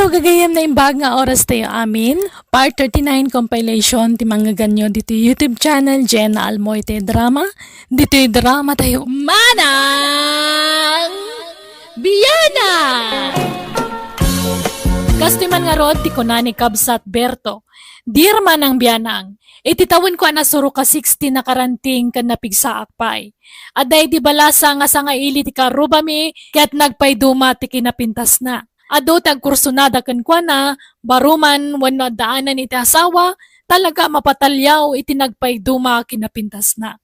Hello, gagayam na imbag nga oras tayo amin. Part 39 compilation ti mga ganyo dito YouTube channel Jenna Almoite Drama. Dito drama tayo manang Biyana. Kastiman nga rod ti kunani Kabsat Berto. Dear manang biyanang, ititawin ko na suro ka 60 na karanting kan napigsaak pay. Aday di balasa nga sa nga ili ti karubami ket nagpayduma ti kinapintas na. Ado tag kursunada kan kwa na, baruman wano daanan iti asawa, talaga mapatalyaw iti nagpayduma kinapintas na.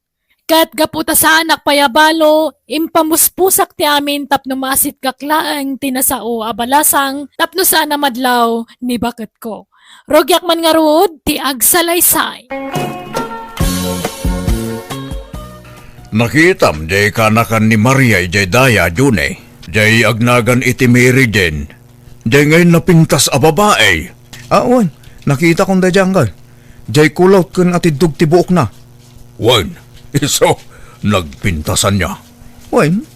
Kat gaputa sa anak payabalo, impamuspusak ti amin tapno masit kaklaang tinasao abalasang tapno sana madlaw ni baket ko. Rogyak man nga rod, ti agsalaysay. Nakitam, jay kanakan ni Maria, jay daya, june. Jay agnagan iti Mary din. Jay ngayon napintas a babae. Wan. Nakita kong dadyang ka. Jay kulot kun atidug ti buok na. Wan, iso, nagpintasan niya. Wan.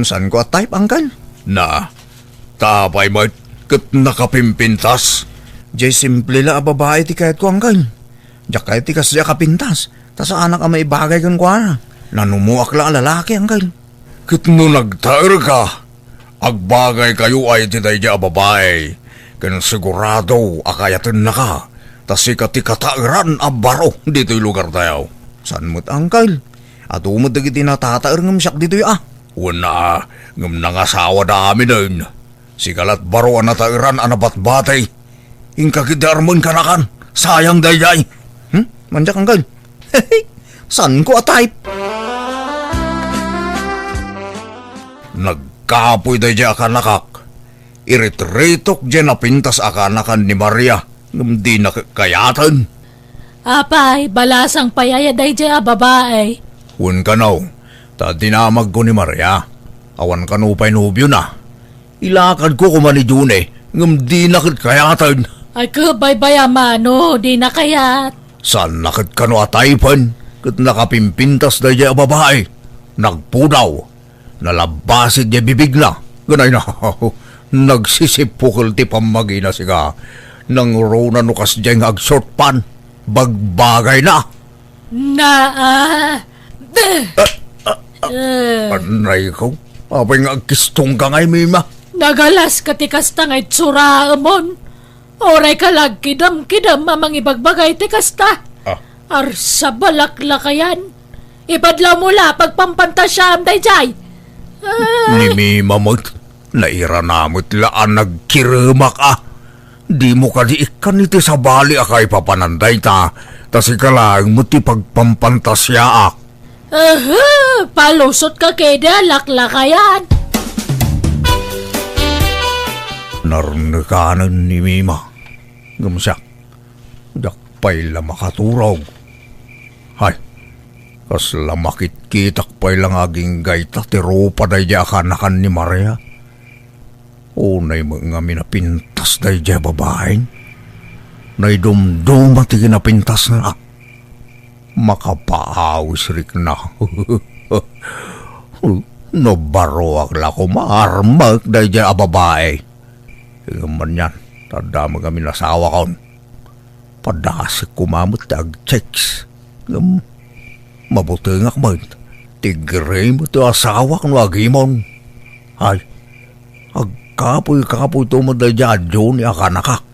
Saan ko at type, angkal? Na, tapay mo, kat nakapimpintas. Jay simple la a babae ti kahit ko, angkal. Diyak kahit ti kasya kapintas. Tas anak a may bagay kan kwa na. Nanumuak la a lalaki, angkal. Kat no nagtaer ka, agbagay kayo ay tiday niya babae. Kan sigurado akayatan na ka. Tas ikati katairan a baro dito'y lugar tayo. San mo't, angkal? At umod dagiti natataer ngam siyak dito'y Una, ngam nangasawa da amin din. Sikalat baro ang natairan anabat-batay. Ingkakidarmon kanakan, sayang dayay. Manjak, angkal? San ko a type? Nagkapoy da dya akanakak. Iritretok dya napintas akanakan ni Maria. Ngam di nakakayatan. Apay, balasang payaya day dya babae. Hun ka now, ta dinamag ko ni Maria. Awan ka no pa'y nubyo na. Ilakad ko kumani June. Ngam di nakakayatan. Ay kabay-bay amano, di na kayat. Saan nakit ka no ataypan? Kat nakapimpintas da dya babae. Nagpudaw. Nalabasid niya bibig na. Ganay na, nagsisipukul ti pamagina siga. Nang rona nukas diyang ag-short pan. Bagbagay na. Panay ko. Apay nga agkistong ka ngay, Mima. Nagalas katikas tangay tsura amon. Oray ka lag kidam-kidam mamang ibagbagay tikasta. Arsa balaklakayan. Ipadlaw mula pagpampantasyam dayjay. Ni Mima mo't, naira namot laan nagkirimak Di mo ka di ikan iti sa bali akay papananday ta, tas ikalang mo ti pagpampantasya Palusot ka keda laklakayan. Narnakanan ni Mima. Gamsak, dakpay la makaturog. Hay, kas lamakit kitak pa'y lang aging gayta ti ropa day di akanakan ni Maria. Unay mga minapintas day di babaeng. Nay dumduma ti kinapintas na. Makapaawis rik na. No baro akla ko maarmag day di babae. Ngaman yan, tada mga minasawa kaon. Padasik kumamot tag-checks. Mabuti nga kamad. Tigre mo ito asawa kung agimon. Ay, agkapoy-kapoy ito mo da dyan ni akanakak.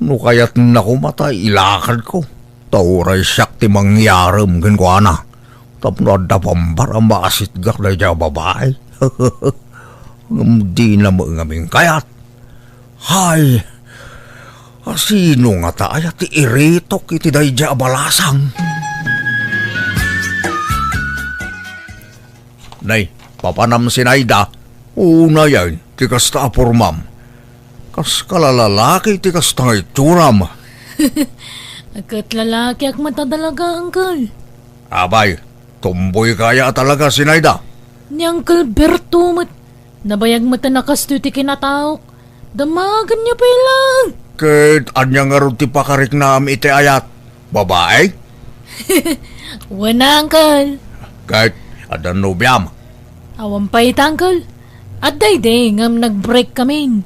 No kaya't nakumatay, ilakad ko. Tauray siyak ti mangyaram gankwana. Tapno da pambara maasit gak da dyan babae. Di na mo ngaming kayat. Hay, sino nga tayo ti iritok iti da dyan balasang. Nay, papanam si Naida. Una yan, tikas ta apurmam. Kas kalalalaki, tikas ta ituram. Agkat lalaki ak mata talaga, Uncle. Abay, tumboy kaya talaga si Naida. Ni Uncle Berto, nabayag mata nakasto ti kinataok. Damagan niya pa lang. Kahit anya nga rin ti pakarik na iti ayat. Babae? Wana, Uncle. Kahit adan nobyam. Awan pa ita, Uncle. At day ngam nag-break kami.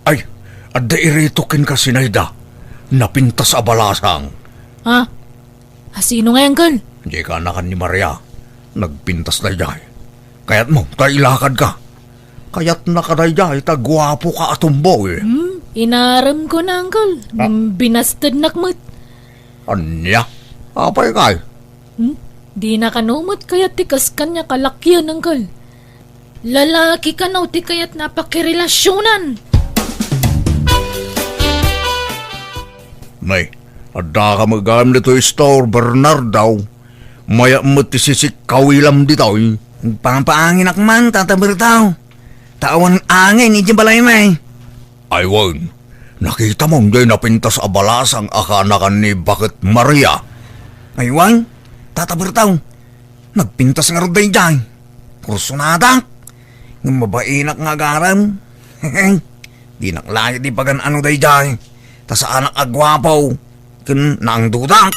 Ay, At dairitokin ka sinayda, napintas a balasang. Ha? Sino nga Uncle? Di ka nakan ni Maria, nagpintas na jay. Kaya't mo, tailakad ka. Kaya't nakadayjay, tagwapo ka atumbo eh. Inaram ko na Uncle. Binastad nakmat. Anya? Apay kay? Di na kanumot kaya't tikas kanya kalakyan Uncle. Lalaki ka na ti kaya't napakirelasyonan. Nay, ada ka magam dito store Bernard daw. Maya mo ti sisik kawilam dito eh. Pampaangin akman, Tata Bertaw. Tawan angin, ijin balay may. Aywan, nakita mong di napintas a balasang akanakan ni Bakit Maria. Aywan, Tata Bertaw. Nagpintas nga roday dyan. Kursunada. Ng mabainak nga garam. Di naklaya di pagan ano day dyan. Tas anak agwapaw. Kun naang duda.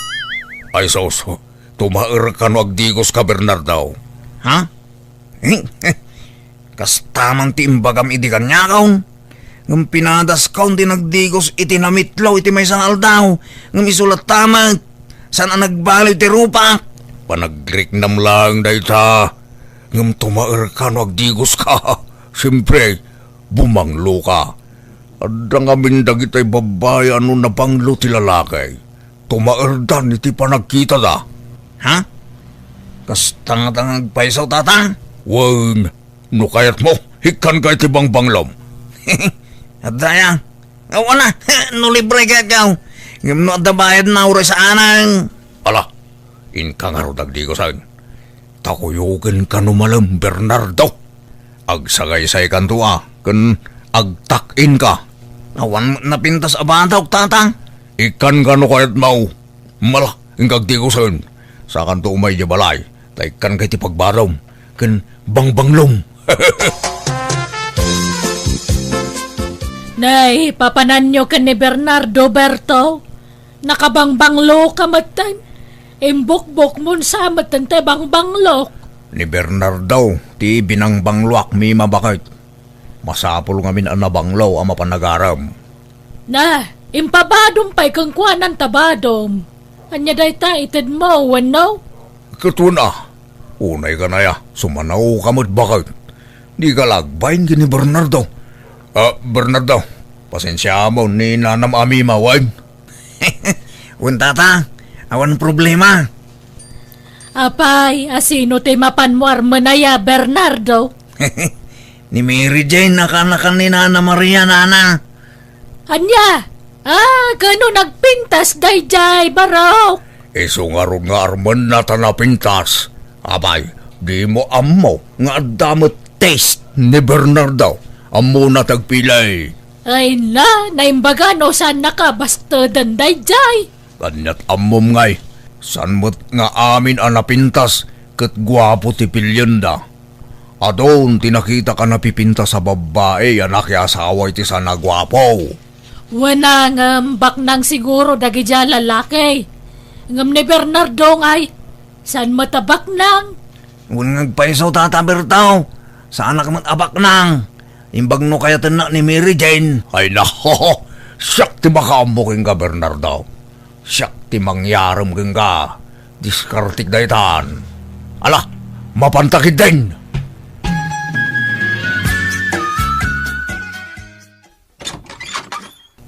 Ay soso, tumaer ka no agdigos ka Bernardaw. Ha? Kas tamang tiimbagam iti kanya kaon. Ngam pinadas kaon di nagdigos iti namitlaw iti may sangal daw. Ngam isulat tamang. Saan ang nagbaliw ti rupa? Panagrik-nam lang dahi ta. Ngam tumaer ka no agdigos ka. Siyempre, bumanglo ka. Adda nga mindag itay babae ano na panglo ti lalaki. Tumaerdan iti panagkita da. Ha? Kas tanga-tanga paisaw tatang? Wen, no kayat mo, hikan ka iti banglom. At daya, wala, no libre ka ikaw. Ngam no adda bayad na uri sa anang. Ala, inka nga ro dagdi ko saan. Takuyukin ka numalam, Bernardo. Agsagay-say kan tuwa, kan agtakin ka. Awan napintas abataw, tatang. Ikan ka no kayat mau. Mala, ingkag di ko saan. Sa kan to umay di balay, taikan kay ti pagbarom, kan bangbanglong. Nay, papanan nyo ka ni Bernardo Berto. Nakabangbanglo ka matan. Imbok-bok mo sa matan te bangbanglo. Ni Bernardo, ti binangbangluak mi mabakit. Masapul ngamin ang nabanglaw ang mapanagaram. Na, impabadom pa'y kang kuanan tabadom. Anya day ta ited mo, wano? Katuna, unay ka na ya, sumanaw ka mo't bakit. Di ka lagbayin ki ni Bernardo. Bernardo, pasensya mo ni nanam ami mawan. Wan tata, awan problema. Apay, asino te mapanmuar manaya Bernardo? Ni Mary Jane nakanakan ni Nana Maria nana. Anya? Gano nagpintas dayjay baraw. Iso nga ron nga arman na tanapintas. Abay, di mo amo nga damot taste ni Bernardo. Amo na tagpilay. Ay na, naimbaga no saan naka basta danday jay. Kanyat amom ngay. San mo't nga amin ang napintas kat gwapo ti pilyenda. Adon tinakita ka napipinta sa babae anak ya asawa iti sa nagwapo. Wana ngambak nang siguro dagi dya lalaki. Ngam ni Bernardo ngay, saan matabak nang? Wan ngagpaisaw tata Bertaw. Saan ka abak nang? Imbag no kaya na ni Mary Jane. Ay nako, siyak ti makaambo king ka Bernardo. Siyak ti mangyaram king ka. Diskartik daytan. Ala, mapantakid din.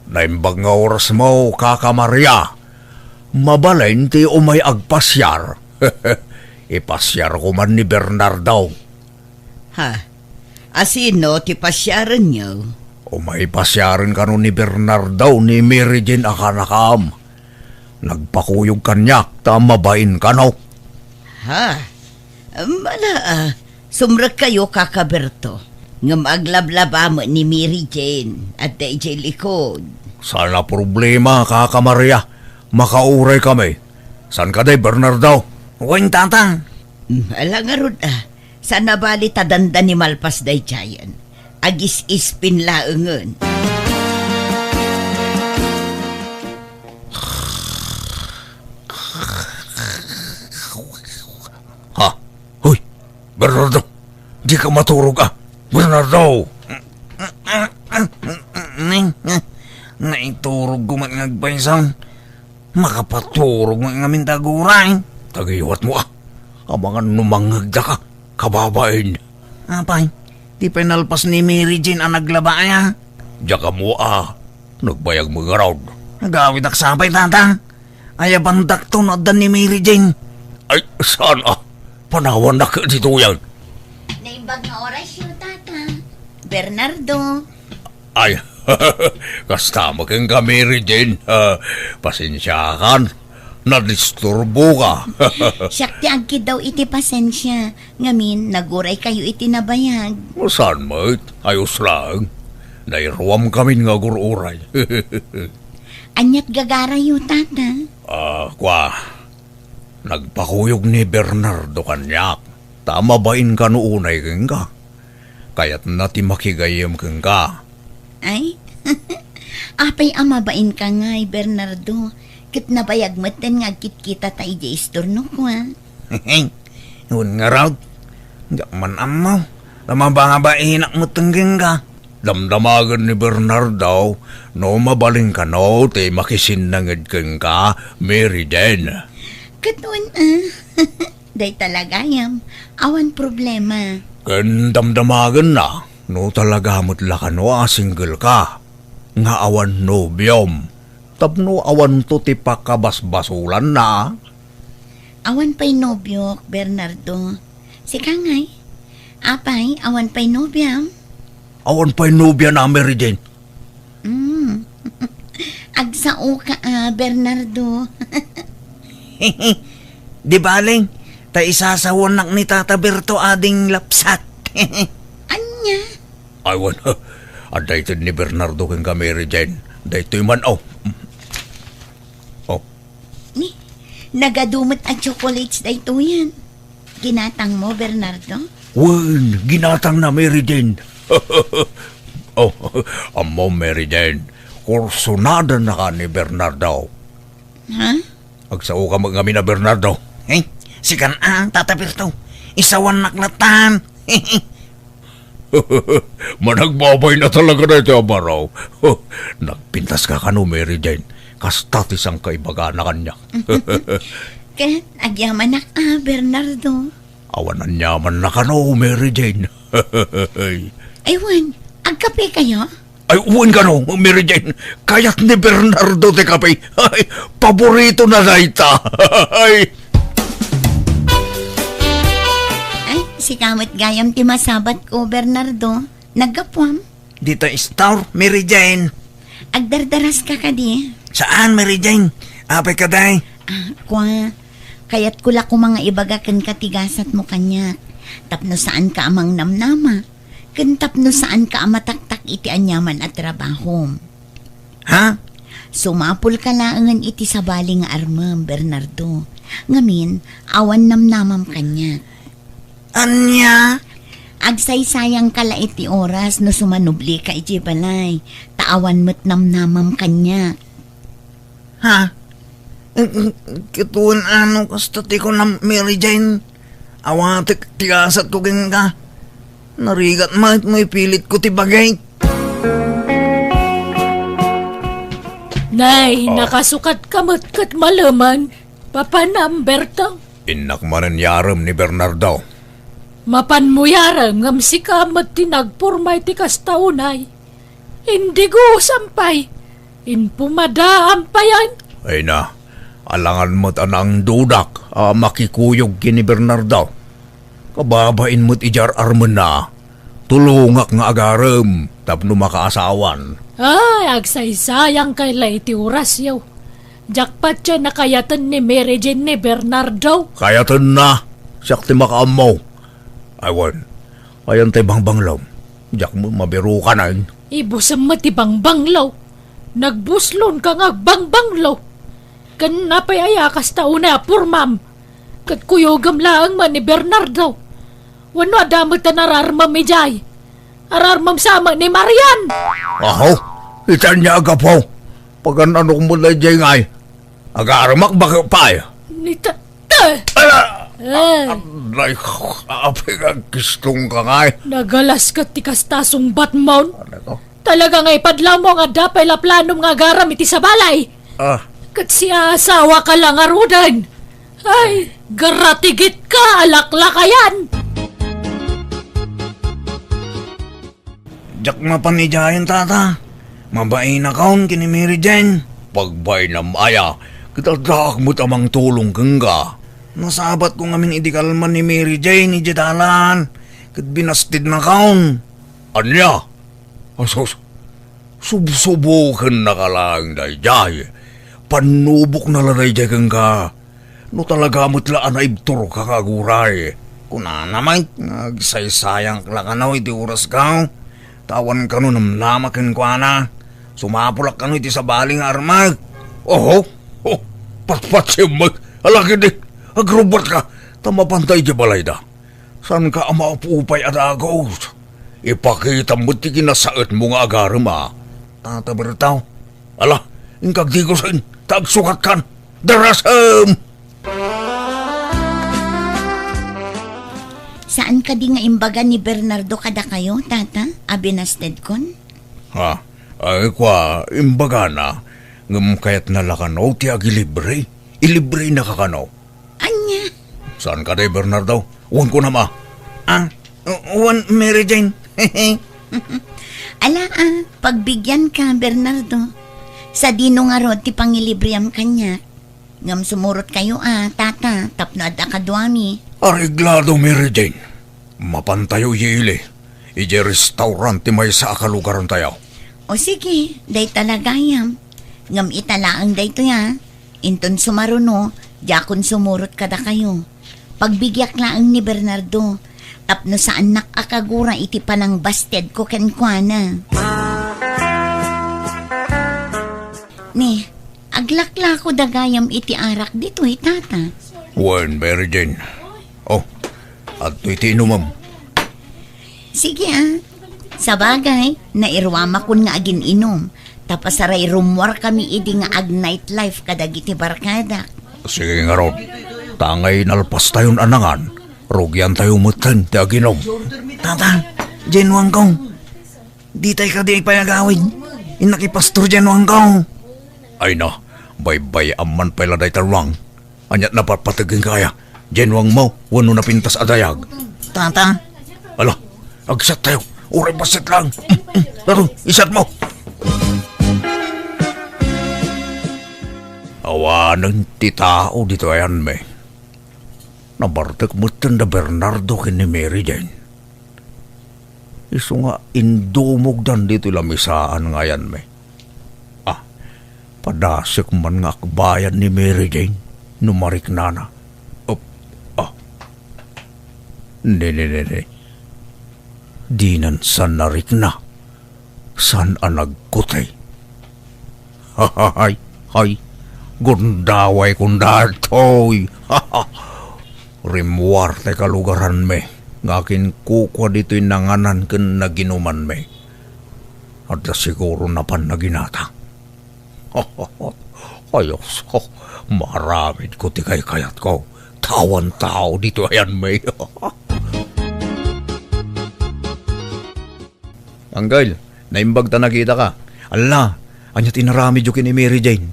Naimbag nga oras mo, Kaka Maria. Mabalain ti umay agpasyar. Ipasyar ko man ni Bernardo. Ha? Asino ti pasyaran niyo? Umay pasyarin ka no ni Bernardo ni Mary Jane akanakam. Nagpakuyog kanyak, tamabain ka no. Ha? Sumrag kayo kakaberto. Ngam aglablaba mo ni Mary Jane at DJ likod. Sana problema, Kaka Maria. Makauray kami. San ka day, Bernardo? Wan tatang. Alangarod sana bali tadanda ni Malpas day Chayan. Agis ispin laungan. Ha? Hoy, Bernardo. Di ka maturog Bernardo. Naiturog ko man ngagpaisan. Makapaturog man nga mintaguray. Tagiwat mo Amangan numangagda ka, kababain. Apay, di pinalpas ni Mary Jane ang naglabaya. Diya ka mo nagbayag mga raw. Nagawid aksapay tata. Ay bandak to na ni Mary Jane. Ay, saan Panawan na ka dito yan. Naimbag nga oras yun, tata. Bernardo. Ay, kastama kang Mary Jane. Pasensya kan. Nadisturbo ka. Siyak ti agkid daw iti pasensya. Ngamin, naguray kayo iti nabayag. Saan mate? Ayos lang. Nairuam kami nga gururay. Anyat gagara yu, tata. Nagpakuyog ni Bernardo kanyak. Tama bain ka noonay kang ka? Kaya't nati makigayam kang ka. Ay, apay amabain ka nga, Bernardo. Kit nabayag maten nga kit-kita ta ija istorno ko, Yun nga raw. Diyak man amaw. Tama ba nga ba inak mo tangging ka? Damdamagan ni Bernardo, no mabaling ka no, te makisinangad kang ka, Mary Jane. Katuan Day talaga yam. Awan problema. Kan damdamagan na, no talaga mutla ka no, single ka. Nga awan nobyom. Tapno awan to ti pakabasbasulan na. Awan pa'y nobyo, Bernardo. Si Kangay. Apay, awan pa'y nobyam. Awan pa'y nobya na, Mary Jane. Agsao ka, Bernardo. Di baling, ta isasawan nak ni Tata Berto ading lapsat. Anya? Awan, adaytid ni Bernardo kang ka, Mary Jane. Daytoy man, Ni, nagadumot ang chocolates na ito yan. Ginatang mo, Bernardo? Wen, ginatang na, Mary Jane. Amo, Mary Jane. Kursunada na ka ni Bernardo. Ha? Agsao ka magami na, Bernardo. Si Tata Berto. Isawan naklatan. Managbabay na talaga na ito, Amaraw. Nagpintas ka no, Mary Jane. Kastatis ang kaibaga na kanya. Kat, agyaman na Bernardo. Awanan yaman na no, Mary Jane. Aywan, agkape kayo? Ay, uwan ka no, Mary Jane. Kaya't ni Bernardo te kape. Ay, paborito na daita. Ay, Si kamot gayam ti masabat ko, Bernardo. Naggapuam. Dito istor, Mary Jane. Agdardaras ka di. Saan, Mary Jane? Apay ka day? Kwa, kaya't kula ko mga ibagakan katigasat mo kanya. Tapno saan ka amang namnama. Kan tapno saan ka amataktak iti anyaman at trabaho. Ha? Sumapul ka laangan iti sabali nga armam, Bernardo. Ngamin, awan namnamam kanya. Anya? Agsaysayang kala iti oras no sumanubli ka iti balay. Taawan mo't namnamam kanya. Ha? Kituan kasta ti ko na Mary Jane. Awatik tigasat ko ging ka. Narigat mahit mo ipilit ko ti bagay. Nay, nakasukat kamot kat malaman. Papanam, Bertang. inak manan yaram ni Bernardo. Mapan mo yarang ngam si kamat tinagpurmay ti kastaunay. Hindi ko sampay. Inpumada ampayan. Ay na, alangan mo't anang dudak, makikuyog kini Bernardo. Kababain mo't ijar arman na, tulungak nga agaram, tapno makaasawan. Ay, agsaysayang kay iti oras yaw. Jakpat siya nakayatan ni Mary Jane ni Bernardo. Kayatan na, siyak ti makaamaw. Aywan, ayan tay bangbanglaw. Jak mo mabiru ka na yun. Ibusam matibang banglaw. Nagbuslon ka nga bangbanglaw. Kan napay ayakas tao na purmam. Kat kuyogam laang man ni Bernardo. Wano adamot na nararmam mi jay. Ararmam sama ni Marian. Aho, itan niya agapaw. Pagan ano mo na dyan ngay. Aga-aramak baka pa'y. Nita. Ay, apay ka kistong ka ngay. Nagalas ka ti kastasong Batman. Ano ko? Talaga nga ipadlaw mo nga dapay la planom nga garam iti sa balay. Kat siya asawa ka lang arudan. Ay, garatigit ka, alaklakayan. Jak mapanijayan tata. Mabain na kaon kini Mary Jane. Pagbay na maya, kitadaak mo tamang tulong kang ka. Nasabat ko ngamin idikalman ni Mary Jane, ijadalan. Kat binastid na kaon. Anya? Asos, subsubukan na ka lang, dayjay. Panubok na lang dayjay kang ka. No talaga mo't laan na ibturo ka kaguray. Kuna naman, nagsaysayang lakanaw iti oras ka. Tawan ka no namlamakin ko na. Sumapulak ka no iti sa baling armag. Oh, patpat siya mag. Alaki di, agrubat ka. Tamapantay di balay da. San ka ama upupay at agos? Ipakita mo ti kinasaot mo nga agaram Tata Bertaw. Ala, ingkag di ko sin, tagsukat kan. Darasam! Saan ka di nga imbaga ni Bernardo kada kayo, tata? Abinasted kon? Ay kwa, imbaga na. Ngam kayat nalakanaw ti agilibre. Ilibre na kakanaw. Anya? Saan ka day, Bernardo? Uwan ko na ma. Uwan, Mary Jane. Ala pagbigyan ka, Bernardo. Sa dino nga rod, ti pangilibriam kanya. Ngam sumurot kayo tata, tapno ad akadwami. Ariglado, Mary Jane. Mapantayo yili. Ije restaurant ti may sa akalugaran tayo. O sige, day talagayam. Ngam italaang day to ya. Inton sumaruno, jakon sumurot kada kayo. Pagbigyak laang ni Bernardo, tapno sa anak akagura iti panang basted ko kenkwana. Ni, aglakla ko dagayam iti arak dito tata. Wen, Mary Jane. Oh, at iti inumam. Sige Sa bagay, nairwama kun nga agin inom. Tapasaray rumwar kami idi nga ag nightlife kadagiti barkada. Sige nga ron. Tangay nalpas tayon anangan. Rugyan tayo mutan ti aginom. Tata, Jenwang kong. Di tayo ka di ipayagawid. Inakipastor Jenwang kong. Ay na, bay-bay aman pala day tarwang. Anyat na papatagin kaya. Jenwang mo, wano na pintas adayag. Tata. Ala, agsat tayo. Uray basit lang. Laro, isat mo. Awanan ti tao dito ayan me. Nabartek mo na Bernardo kin ni Mary Jane. Iso nga indumog dan dito lamisaan nga yan me. Padasik man nga akbayan ni Mary Jane. Numarik na na. Hindi. Dinan san narik na. San anagkutay. Hay. Gundaway kundatoy. Rimwarte kalugaran me. Ngakin kukwa dito'y nanganan ken naginuman me. At siguro na pan naginata. Ayos ko. Maramid ko ti kay kayat ko. Tawan tao dito ayan me. Anggal, naimbag ta nakita ka. Ala, anyat inarami jo kini Mary Jane.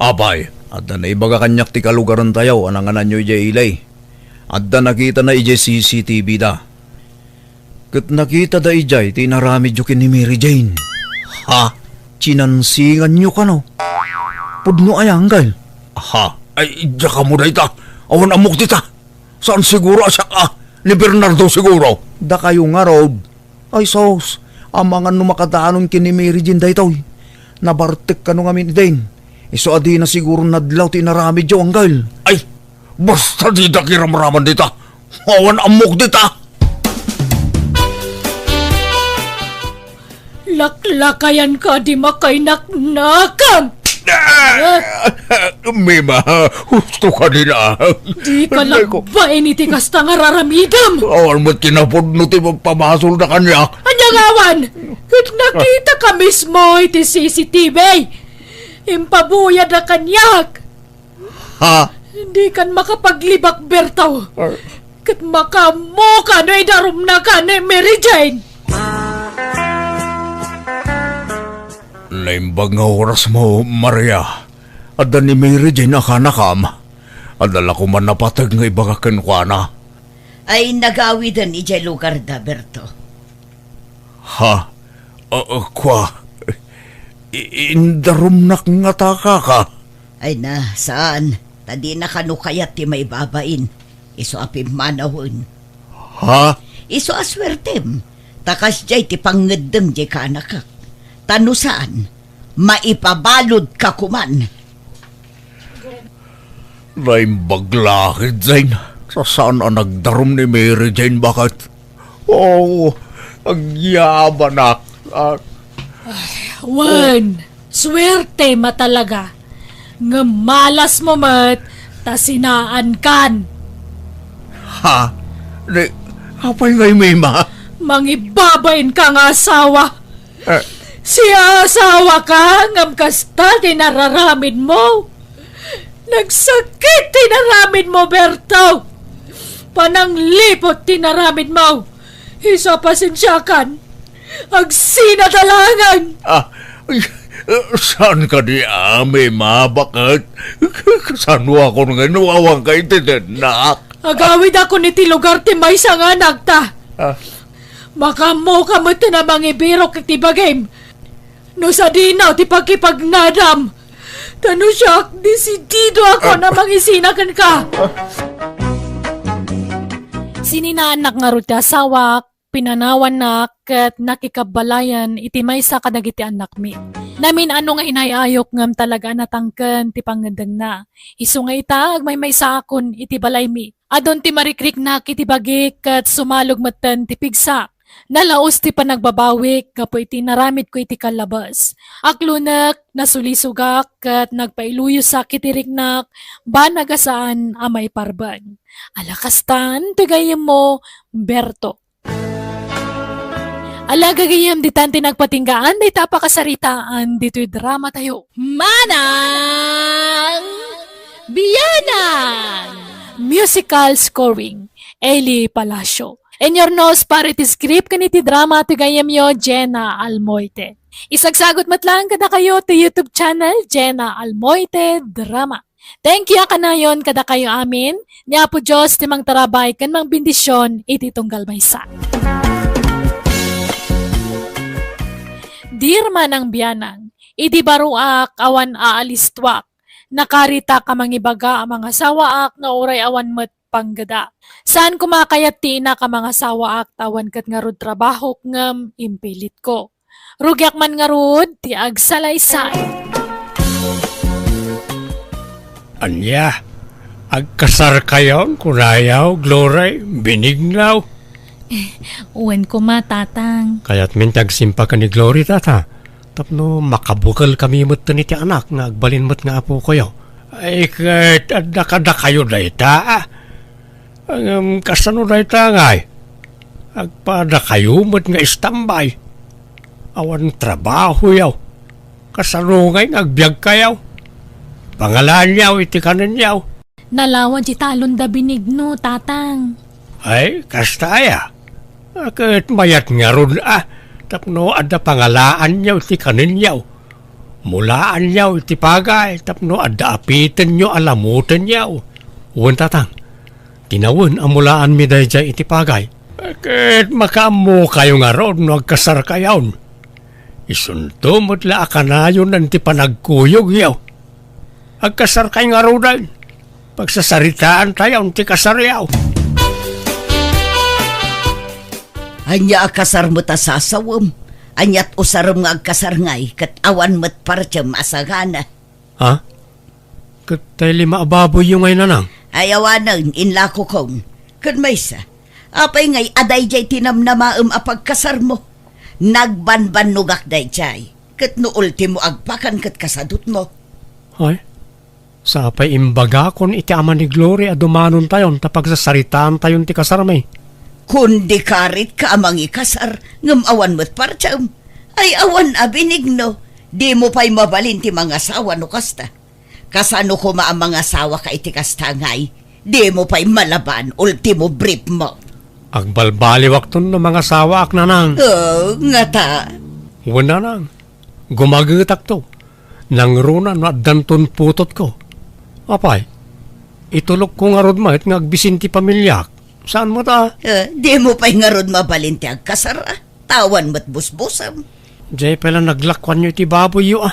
Abay. Adda na ibaga kanyak ti kalugaran tayo, ananganan nyo ije ilay. Adda nakita na ije CCTV da. Kat nakita da ijay, ti inarami jo kini Mary Jane. Chinansingan nyo ka no? Pudno ay anggal. Ay, dya ka mo da ita. Awan amok dita. Saan siguro asya ka? Ni Bernardo siguro. Da kayo nga road. Ay sos, amangan no makadaanon kini Mary Jane daytoy. Nabartek ka no ngamin din. Iso adi na siguro nadlaw ti narami jo anggal. Ay, basta di da kiramraman dita. Awan amok dita. Laklakayan ka di makainaknakam. Mima, gusto ka din Di ka lakbain iti kasta nga raramidam. Awan mo't kinapod no ti magpamasol na kanya. Anyangawan, kat nakita ka mismo iti CCTV. Impabuyad na kanyak. Hindi kan makapaglibak Bertaw. Kat makamuka na idarum na ka ni Mary Jane. Naimbag nga oras mo, Maria. Adda ni Mary Jane akanakam. Adala ko man napatag nga ibagakan ko na. Ay nagawidan ijay lugar da, Berto. Ha? Kwa? Indarum nak nga taka ka. Ay na, saan? Tadi na kanukayat ti may babain. Iso apim manawon. Ha? Iso aswertem. Takas jay ti pangedem jay ka anakak. Tano saan? Maipabalod ka kuman. Naimbag lakid, Zain. Sa saan ang nagdarum ni Mary Jane bakit? Oo, agyaban nak. Wan, swerte matalaga. Nga malas mo mat, tasinaan kan. Ha? Di, apay ngay may ma? Mangibabain ka nga asawa. Siya asawa ka, ngam kasta tinararamid mo. Nagsakit tinaramid mo, Berto. Pananglipot tinaramid mo. Isa pasensyakan. Agsinadalangan. Saan ka di ame, ma? Bakit? Saan mo ako nga nuwawang kay tinanak? Agawid ako ni ti lugar ti may sang anak ta. Makamo ka mo tinabang ibiro kiti bagay. No sa dinaw ti pagkipagnadam. Tano siya, desidido ako na mangisinakan ka. Sininaanak nga rin ti asawak, pinanawan na kat nakikabalayan iti may sa kadagiti anak mi. Namin ano nga inayayok ngam talaga natangken ti pangandang na. Isu nga itag may sa akon iti balay mi. Adon ti marikrik na iti bagik kat sumalog matan ti pigsak. Nalaos ti panagbabawik kapo iti naramid ko iti kalabas. Aklunak, nasulisugak kat nagpailuyo sa kitiriknak banagasaan amay parban. Alakastan, tigayem mo, Berto. Alagagayam di tanti nagpatinggaan, di tapakasaritaan, dito'y drama tayo. Manang Biyanan! Musical scoring, Eli Palacio. In your nose parity script kaniti drama tigayam yo, Jenna Almoite. Isagsagot matlang kada kayo to YouTube channel, Jenna Almoite Drama. Thank you kanayon kada kayo amin. Niya po Diyos timang tarabay kan mang bindisyon iti tunggal maysa. Dirma ng biyanang, iti baruak awan aalistwak. Nakarita ka mangibaga ang mga sawaak nga uray awan met panggada. Saan kumakayat ti ina ka mga sawaak tawan kat nga rod trabaho ngam impilit ko. Rugyak man nga rod ti agsalaysay. Anya, agkasar kayon, kunayaw, glory, binignaw. Uwan ko matatang. Kaya't mintag simpa ka ni Glory, tata. Tapno makabukal kami mo't ni ti anak nga agbalin mo't nga apo kayo. Ay, kahit adakada kayo na ita. Ang kasano na ita ngay. Agpada kayo mo't nga istambay. Awan trabaho yaw. Kasano ngay agbyag kayaw. Pangalan yaw, iti kanan yaw. Nalawan di talon da binigno, tatang. Ay, kastaya. Akit mayat nga ron tapno adda pangalaan yaw iti kanin yaw. Mulaan yaw iti pagay, tapno adda apitin nyo alamutin yaw. Uwan tatang, tinawin ang mulaan mi dahi dyan iti pagay. Akit makamo kayo nga ron no agkasar kayaw. Isunto mo't la akanayon ng ti panagkuyog yaw. Agkasar kayo nga ron pagsasaritaan tayo ti kasar yaw. Anya akasar mo ta sasawam. Anyat usaram nga agkasar ngay, kat awan mo't partyam asagana. Ha? Katay lima ababoy yung ngay nanang? Ayawanan, inlako kong. Kat may sa, apay ngay aday jay tinamnamaam apagkasar mo. Nagbanbanugak day jay, kat no ultimo agpakan kat kasadut mo. Ay? Sa apay imbaga kon iti ama ni Glory adumanon tayon tapag sasaritaan tayon ti kasar may. Kundi karit ka amang ikasar, ngam awan mo't partyam. Ay awan abinigno, di mo pa'y mabalin ti mga asawa no kasta. Kasano ko ang mga asawa ka iti kasta ngay, di mo pa'y malaban, ultimo brief mo. Agbalbaliwak ton no mga sawa ak nanang. Oh, nga ta. Uwan nanang. Gumagitak to. Nang runa no danton putot ko. Apay, itulog ko nga rod mahit nga agbisinti pamilyak. Saan mo ta? Di mo pa'y nga rod mabalinti ang kasara. Tawan mo't busbusam. Jay pala naglakwan nyo iti baboy yo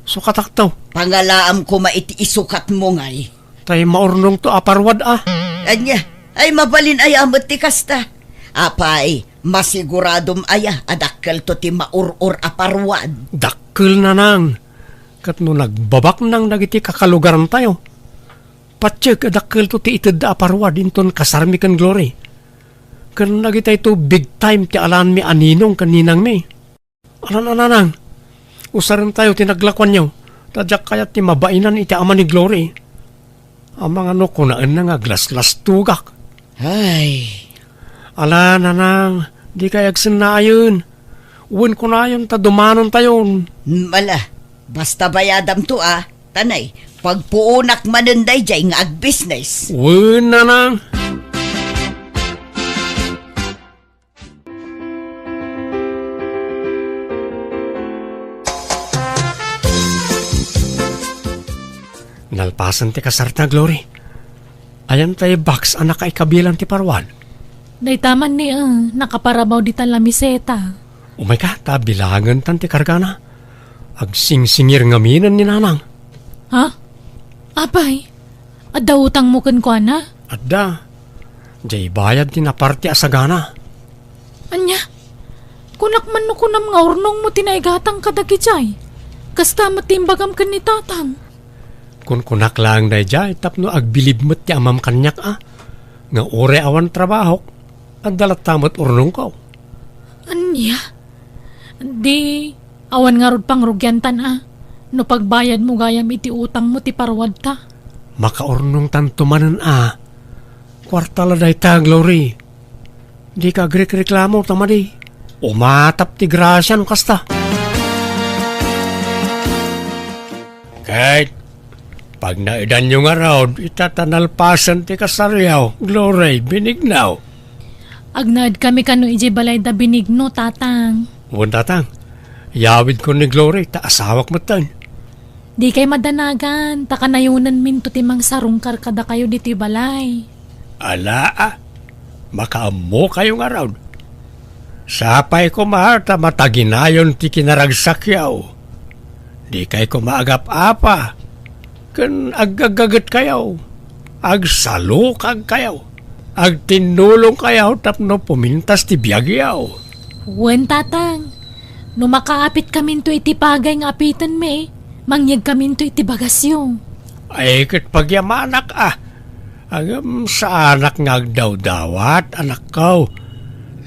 Sukatak to. Pangalaam ko maiti isukat mo ngay. Tay maurnong to aparwad Anya, ay mabalin ay amot ti kasta. Apay, masiguradom aya adakkel to ti maurur aparwad. Dakkel na nang. Kat no nagbabak nang nagiti kakalugaran tayo. Patseg adakkel to ti ited da aparwad inton kasarmi kan glory. Kan nagitay to big time ti alan mi aninong kaninang mi. Alan ananang. Usaran tayo tinaglakwan nyo. Tadyak kayat ti mabainan iti ama ni glory. Ang mga no kunaan na nga glas-glas tugak. Ay, Ala nanang, di kayag sinayon. Uwan ko na yun, tadumanon tayon. mala. Basta bayadam to Tanay, pagpuunak manunday jay nga ag-business. Uwan nanang. Nalpasan ti kasarta, Glory. Ayan tayo box anak ay kabilang ti parwan. Naitaman ni nakaparabaw di tan lamiseta. Umay ka, bilangan tan ti kargana. Agsingsingir ngaminan ni nanang. Ha? Apay, adda utang mo kan ko na? Adda, jay bayad ti naparti asagana. Anya, kunak man no kunam nga urnong mo tinaigatang kadagijay. Kasta matimbagam kan ni tatang. Kun kunak lang day jay, tapno agbilib mo't ti amam kanyak Nga ore awan trabaho, at dalat tamot urnong ko. Anya? Di, awan nga rod pang rugyantan No pagbayad mo gayam iti utang mo ti parwad ta. Makaurnong tantumanan Kwartala day ta, Glory. Di ka reklamo tamadi. Umatap ti grasya no kasta. Kahit pag naidan nyo nga raw, itatanalpasan ti kasaryaw, Glory, binignaw. Agnaad kami kano iji balay da binigno, tatang. Uwan tatang, yawid ko ni Glory, taasawak mo tan. Di kay madanagan, takanayunan min to timang sarungkar kada kayo diti balay. Ala makaamo kayo nga raw. Sapay ko maharta mataginayon ti kinaragsakyaw. Di kay ko maagap apa. Kan agagagat kayaw, agsalukag kayaw, agtinulong kayaw tapno pumintas ti biyagyaw. Wen, tatang. No makaapit kamin to iti pagay nga apitan me, mangyag kamin to iti bagasyo. Ay kat pagyamanak agam sa anak nga agdaw-dawat, anak ko.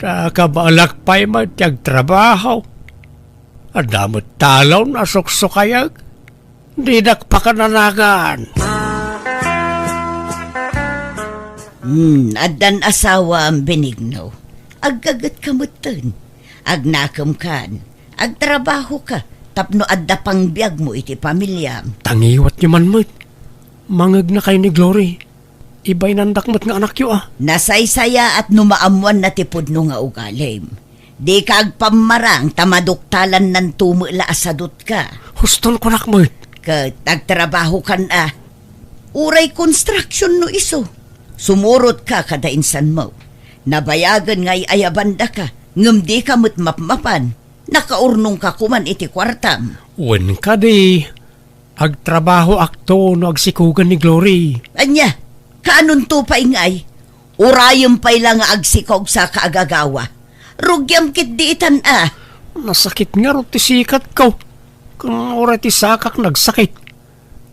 Sa kabalak pa'y matyag trabaho. Adamot talaw na suksukayag. Di nakpakananagan. Adan asawa ang binigno. Aggagat kamutan. Agnakam kan. Agtrabaho ka. Tapno adda pang biyag mo iti pamilya. Tangiwat niyo man mo't. Mangag na kayo ni Glory. Iba'y nandakmat nga anak yo Nasaysaya at numaamuan na tipod no nga ugalim. Di ka agpamarang tamaduktalan ng tumula asadot ka. Huston ko nakmo't. Nagtrabaho kan Uray construction no iso. Sumurot ka kada insan mo. Nabayagan ngay ayabanda ka. Ngam di ka mo't mapmapan. Nakaurnong ka kuman iti kwartam. Wen ka di. Agtrabaho akto no agsikugan ni Glory. Anya, kaanon to pa ingay? Urayom pa'y lang nga agsikog sa kaagagawa. Rugyam kit diitan Nasakit nga ro ti sikat ko. Kung oray ti sakak nagsakit.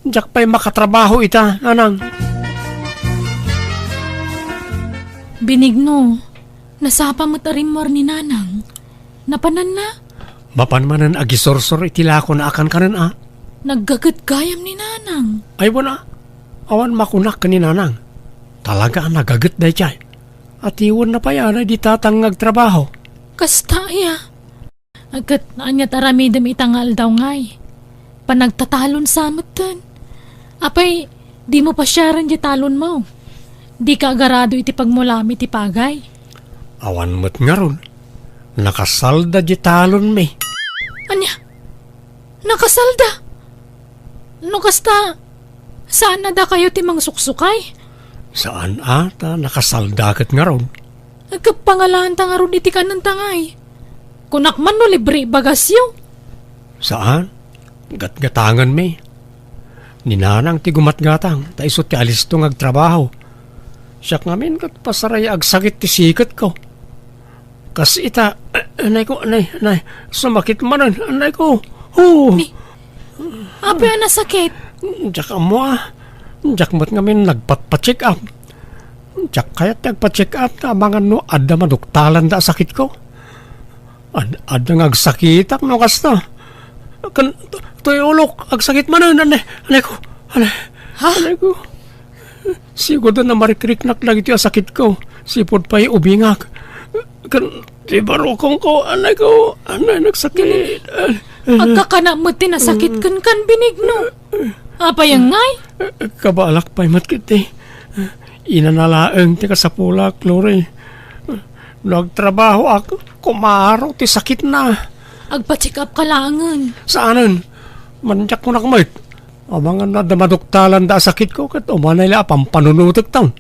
Diyak pa'y makatrabaho ita, nanang. Binigno, nasapa mo tarimor ni nanang. Napanan na? Mapanmanan agisorsor itilako na akan kanan Naggagat gayam ni nanang. Ay wala. Awan makunak ka ni nanang. Talaga nagagat day chay. At iwan na pa yan ay di tatangag trabaho. Kasta Agkat naanyat aramidam itangal daw ngay. Panagtatalon sa amatan. Apay, di mo pa siya rin di talon mo. Di ka agarado iti pagmulami ti pagay. Awan mo't nga ron. Nakasalda di talon me. Anya? nakasalda. No kasta, saan na da kayo timang suksukay? Saan ata nakasaldakat nga ron? Nagkapangalaan ta nga ron iti ka ng tangay. Kunak man no libre bagasyo. Saan? Gatgatangan me. Ninanang ti gumatgatang, ta isot ti alis to ngagtrabaho. Siya ngamin kat pasaray ag sakit ti sikat ko. Kas ita, anay ko, anay, sumakit manan, anay ko. Ape na sakit. Diyak mo Diyak mo't ngamin nagpat-check up. Diyak kaya't nagpa-check up na mga no, adda maduktalan da sakit ko. Adda ngagsakitak no kasta. Tuyulok, agsakit manan, anay ko. Anay ko. Siguro na marikriknak lagi tiyo sakit ko. Sipod pa'y ubingak. Di barokong ko, anay ko. Anay, nagsakit. Agkakana mo tinasakit kan binigno. Apa yung ngay? Kabalak pa'y matkit Inanalaang ti kasapulak, Lori. Nagtrabaho ako, kumaro, ti sakit na. Agpa-check up ka langan. Saanan? Manjak ko na kamay. Amangan na damaduktalan da sakit ko, kat umanay la pampanunutok taon.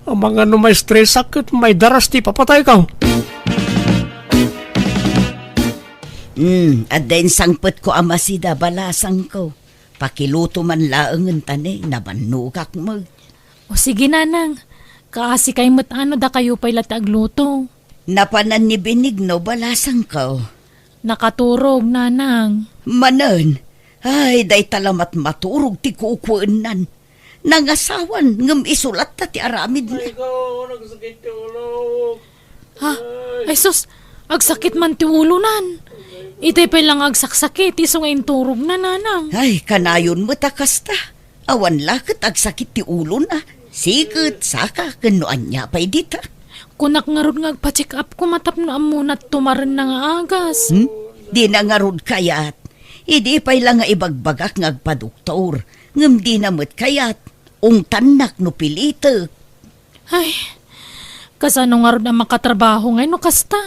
Amangan no may stress sakit, may daras ti papatay ka. At din sangpet ko amasida balasang ko. Pakiluto man laangan tani, nabanugak mo. O sige nanang, kaasi kay mo't ano da kayo pa'y latagluto. Napanan ni Benigno balasang ko. Nakaturog nanang. Manan, ay day talamat maturog ti kukuenan. Nangasawan, ngam isulat ta ti aramid na. Nagsakit tulog. Ha? Ay sus, agsakit man ti ulunan. Itay pa lang agsaksakit, iso ngayon turog na nanang. Ay, kanayon mo takasta. Awan lakit agsakit ti ulo na. Sigat, saka, kanuan niya pa'y dita. Kunak nga ron nga agpa-check up ko matap na amunat tumaran na nga agas. Di na nga ron kayat. Idi pa'y lang nga ibagbagak nga agpaduktor. Ngam di na mo't kayat. Ungtanak no pilita. Ay, kasano nga ron ang makatrabaho ngayon no kasta.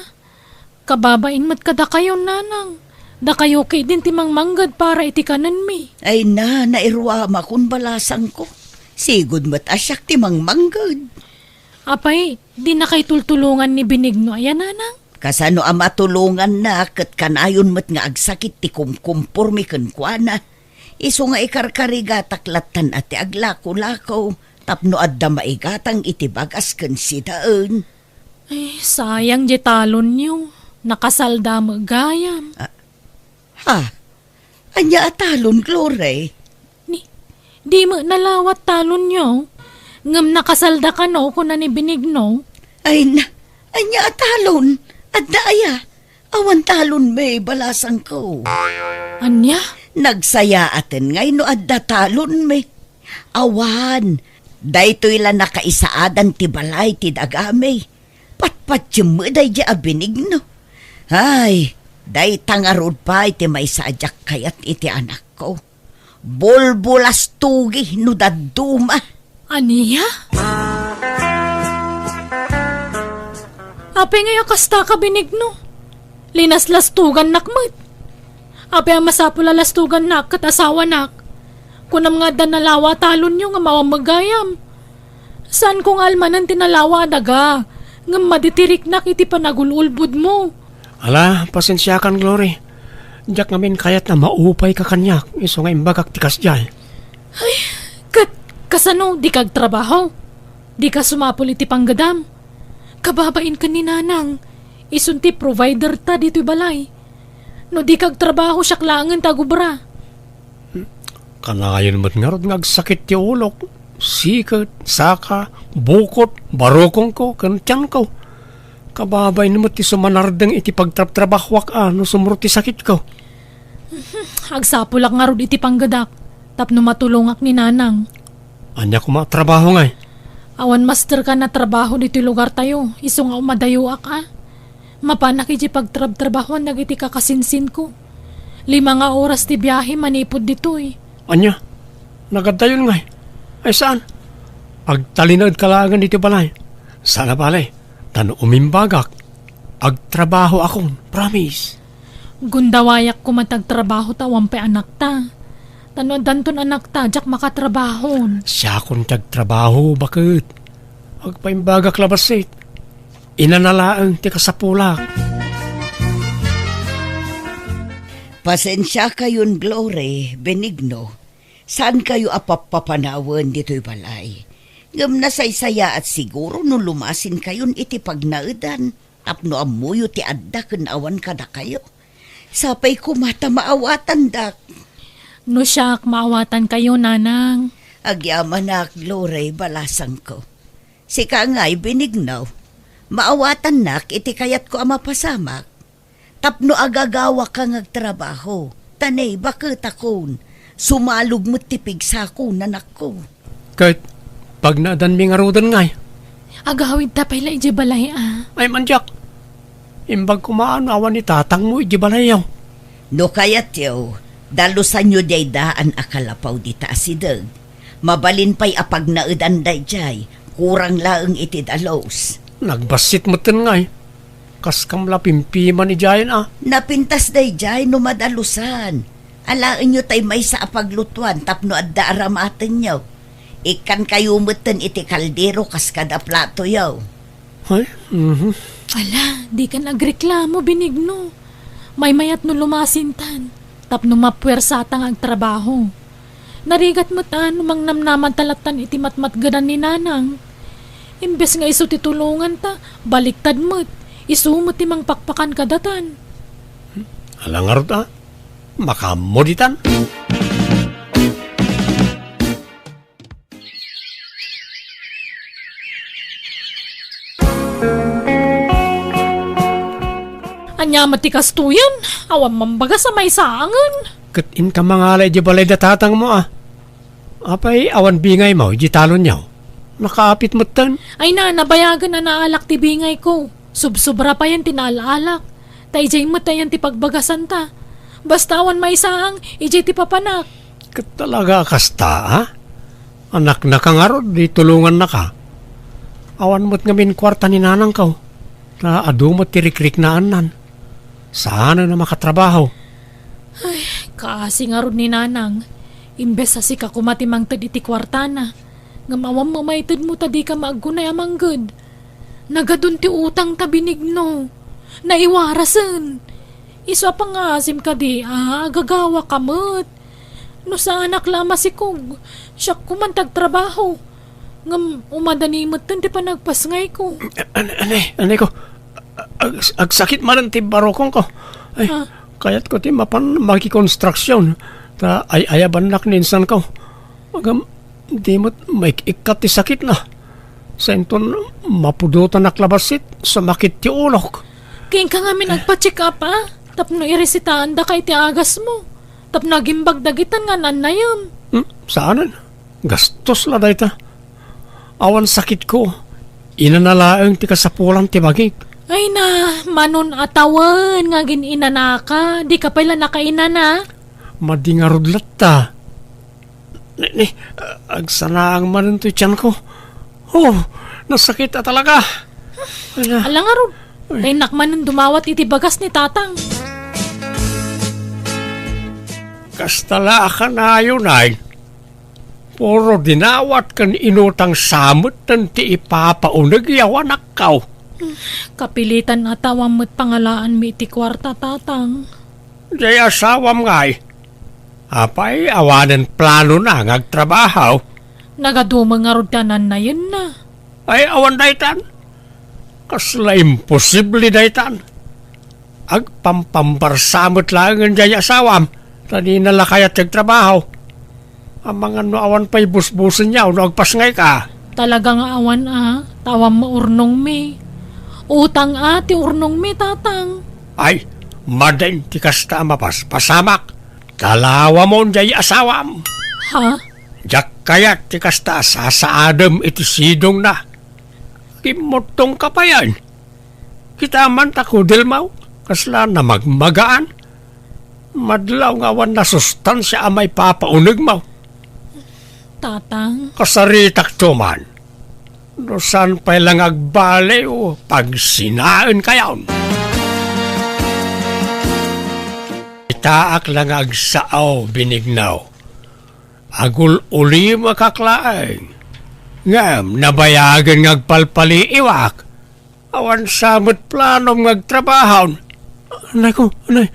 Kababain mat kada kayo nanang. Da kayo kay din timang manggad para itikanan mi. Ay na, nairwama kun balasang ko. Sigod mo't asyak timang manggad. Apay, di na kay tultulungan ni Benigno ayan nanang. Kasano ang matulungan na kat kanayon mo't nga agsakit ti kumkumpor mi kenkwana. Iso nga ikarkariga taklatan at ti aglako-lako. Tapno adda maigatang itibagas ken sidaan. Ay, sayang di talon niyo. Nakasalda mo gayam. Ha? Anya atalon, Glore? Di mo nalawat talon niyo. Ngam nakasalda ka no kung ni Benigno. Ay na, anya atalon. Adda aya. Awan talon may balasang ko. Anya? Nagsaya atin ngay no adda talon may. Awan. Daytoy la nakaisaadan ti balay ti dagame. Patpatsyo mo day di Benigno. Ay, day tangarod pa iti may sadyak kayat iti anak ko. Bolbolas tugi no daduma. Aniya? Ape nga kasta ka Benigno. Linaslas-tugan nakmat. Ape ang masapula lastugan nak kat asawa nak. Kunam nga danalawa talon nyo nga mawamagayam. Saan kong almanan tinalawa daga? Nga maditirik nak iti panagululbud mo. Ala, pasensya kan, Glory. Diyak ngamin kayat na maupay ka kanyak. Iso nga imbagak tikas dyan. Ay, kasano, di kag trabaho? Di ka sumapul iti panggadam? Kababain ka ni nanang. Isunti provider ta dito'y balay. No di kag trabaho siya klangan tagubra. Kanayon mo't nga ron ngagsakit ti ulok. Sikat, saka, bukot, barokong ko, kantyan ko. Kababay naman ti sumanardang iti pagtrap-trabahwak no sumurot ti sakit ko. Agsapulak nga ron iti panggadak. Tapno matulungak ni nanang. Anya ko matrabaho nga Awan master ka na trabaho dito lugar tayo. Iso nga umadayuak Mapanak iti pagtrab-trabahoan nagiti kakasinsin ko. 5 nga oras ti biyahe manipod dito Anya, nagadayon nga Ay saan? Agtalinod kalagan dito balay. Sana balay. Tano umimbagak. Agtrabaho akong, promise. Gundawayak ko matagtrabaho tawang pe anak ta. Tano danton anak ta, jak makatrabahon. Siya kung tagtrabaho, bakit? Agpaimbagak labasit. Inanalaang ti kasapulak. Pasensya kayon, Glory, Benigno. Saan kayo apapapanawan dito'y balay? Ngam nasaysaya at siguro no lumasin kayon iti pagnaudan. Tapno amuyo ti adda ken awan kada kayo. Sapay kumata maawatan dak. No siyak, maawatan kayo, nanang. Agyaman na, Glory, balasang ko. Si Kangay, Benigno. Maawatan nak, iti kayat ko ama pasamak. Tapno agagawa kang agtrabaho. Tanay, bakit akon? Sumalog mo tipig sa ako, nanak ko. Kahit pag naadan mi nga rodan ngay. Agawid ta pala iji balay Ay manjak. Imbag kumaan awan ni tatang mo iji balayaw. No kayat yaw, dalusan nyo day daan akalapaw di taasideg. Mabalin pa'y apag naudan day jay, kurang laeng iti dalos. Nagbasit mo tin ngay. Kas kamla pimpiman ni Jayan Napintas day jay no madalusan. Alaan nyo tay may sa apaglutuan tapno adda aramaten nyo. Ikan kayo mutan iti kaldero kas kada plato yaw. Ay, Ala, di ka nagreklamo, Benigno. May mayat no lumasintan. Tapno mapwersatang ang trabaho. Narigat mo tan, umang namnaman talatan iti matmatgadan ni nanang. Imbes nga iso titulungan ta, baliktad mo't. Iso mo timang pakpakan kadatan. alangarot makamoditan. Anya matikas tuyan, awan mambaga sa may saangan. Katin ka mga alay di balay datatang mo Apay awan bingay mo, di talon niyaw. Nakaapit mo tan. Ay na, nabayagan na naalak ti bingay ko. Subsobra pa yan tinaalak. Tayjay mo tayan ti pagbagasan ta. Basta awan may saang, ijay ti papanak. Talaga kasta Anak na kangarod, di tulungan na ka. Awan mo't ngamin kwarta ni nanang ka. Na adumot ti rikrik na anan. Sana na makatrabaho. Kasi nga ron ni nanang, imbes sa sika kumatimang tad iti kwartana, nga mawam mamaytad mo tadi ka maagunay amang good. Nagadun ti utang ta, Benigno. Naiwarasan. Isa pa nga asim ka di, agagawa kamot. No sa anak lama si Kog, siya kumantag trabaho. Ngam umadani mo tan di pa nagpasngay ko. Anay ko, agsakit man ang tibarokong ko. Ay, kayat ko ti mapan makikonstruksyon. Ta ay ayaban nak ninsan ko. Magam, di mo't may ikat ti sakit na. Sa inton, mapudutan naklabasit sa makit ti ulok. Kain ka nga nagpa-check up Tapno iresitahan da kay ti agas mo. Tapno nagimbag dagitan nga nanayam. Saanan? Gastos la dayta. Awan sakit ko. Inanalaang ti kasapulang ti bagik. Ay na, manon atawan nga gininanaka. Di ka pala nakainana. Madingarudlat ta. Agsanaang manon to tiyan ko. Oh, nasakit talaga. Alang nga ron. Ay nakmanon dumawat iti bagas ni tatang. Kastala ka na yun ay. Puro dinawat kan inutang samot ng ti ipapaunag yaw anak kaw. Kapilitan atawam mo't pangalaan mi iti kwarta tatang. Di asawam ngay. Apay awanan plano na ngagtrabaho. Nagadumang nga ron tanan na yun na. Ay awan daytan. Kasla imposible daytan. Agpampambarsamot lang ang jay asawam. Tani nalakayat nagtrabaho. Ang mga no awan pa'y busbusin niya o nagpasngay ka. Talagang awan tawam mo urnong mi. Utang ti urnong mi tatang. Ay, madain ti kasta mapas pasamak. Kalawa mo jay asawam. Ha? Jak kayat ti kasta sasaadam iti sidong na. Kimotong ka pa yan. Kita man takudil mau. Kasla na magmagaan. Madlaw nga awan na sustansya amay papaunig mo. Tatang? Kasaritak tuman. No saan pa lang agbale o pag sinaan kayaon. Itaak lang agsaaw, Benignaw. Agul uli makaklaeng. Ngam, nabayagan ngagpalpali iwak. Awan samot planom ngagtrabahaw. Anay ko, anay.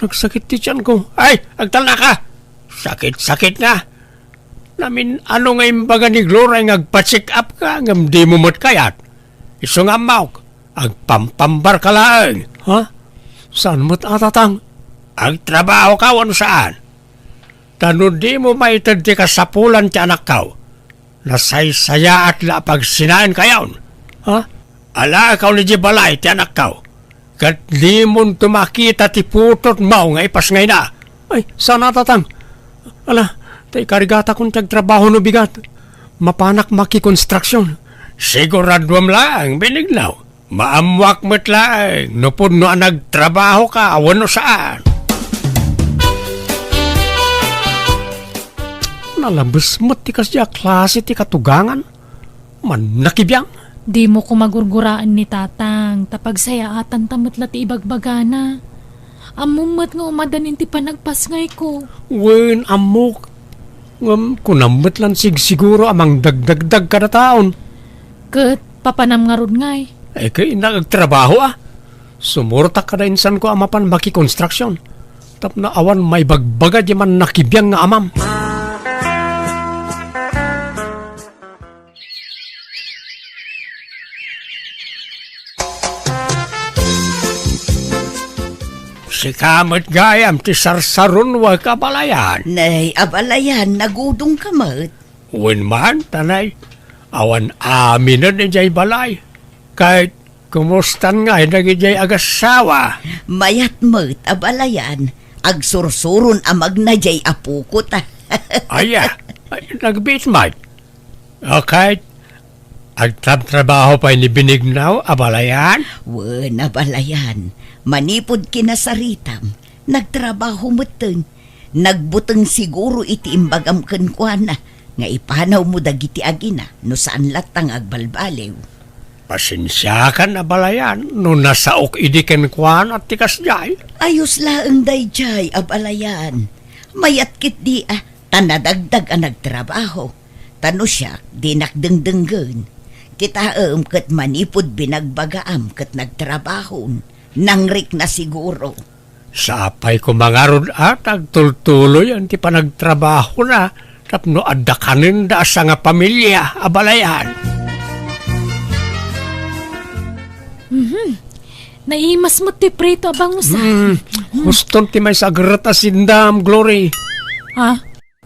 Nagsakit ti tiyan ko. Ay, agtala ka. Sakit-sakit nga. Namin ano nga imbaga ni Gloria ngagpa-check up ka. Ngam di mo mo't kayat. Iso nga mauk. Agpampambar ka lang. Ha? Saan mo't atatang? Agtrabaho ka wano saan? Tano di mo maitad ti kasapulan ti anak kaw. Nasaysaya at lapag sinain kayaon. Ha? Ala ikaw ni Jibalay ti anak kaw. Kat di mo tumakita ti putot mo nga ipas ngay na. Ay, sana tatang. Ala, tay karigata kong tagtrabaho no bigat. Mapanak maki-construction. Siguradwam lang, Benignaw. Maamwak mo't lang. Nupod no nagtrabaho ka, awan no saan. Nalabas mo ti kasya klase ti katugangan. Man nakibiyang. Di mo ko magurguraan ni tatang, tapag sayaatan tamatla ti ibagbagana. Amumat nga umadanin ti panagpasngay ko. Wen amok. Kunamot lang siguro amang dagdagdag kada taon. Kat, papanam nga rod ngay. Eh kay nagtrabaho ah. Sumurtak kada insan ko amapan maki-construction. Tap na awan may bagbaga di man nakibiyang nga amam. Si kamot gayam ti sarsaron wa kabalayan. Nay, abalayan, nagudong kamat. Wen man, tanay. Awan amin na jay balay. Kahit kumustan nga, nagijay agasawa. Mayat mat, abalayan. Agsursurun amag na jay apukot ah. Aya, nagbit man. Okay. Agtrabaho pa ni Benignaw, abalayan. Wen, abalayan. Manipod kinasaritam. Nagtrabaho muteng. Nagbuteng siguro iti imbagam kenkwana. Nga ipanaw mo dagiti agina no saan latang agbalbalew. Pasensya ka na balayan no nasaok idiken kwan at tikas jay. Ayos laeng dayjay abalayan. Mayat kit di tanadagdag ang nagtrabaho. Tano siya di nakdengdenggen. Kita ket manipod binagbagaam ket nagtrabahon. Nangrik na siguro. Sapay ko mangarod at agtultuloy ang ti panagtrabaho na tapno adakanin da sa nga pamilya abalayan. Naimas mo ti prito abang usa. Huston ti may sagrat asindam, Glory. Ha?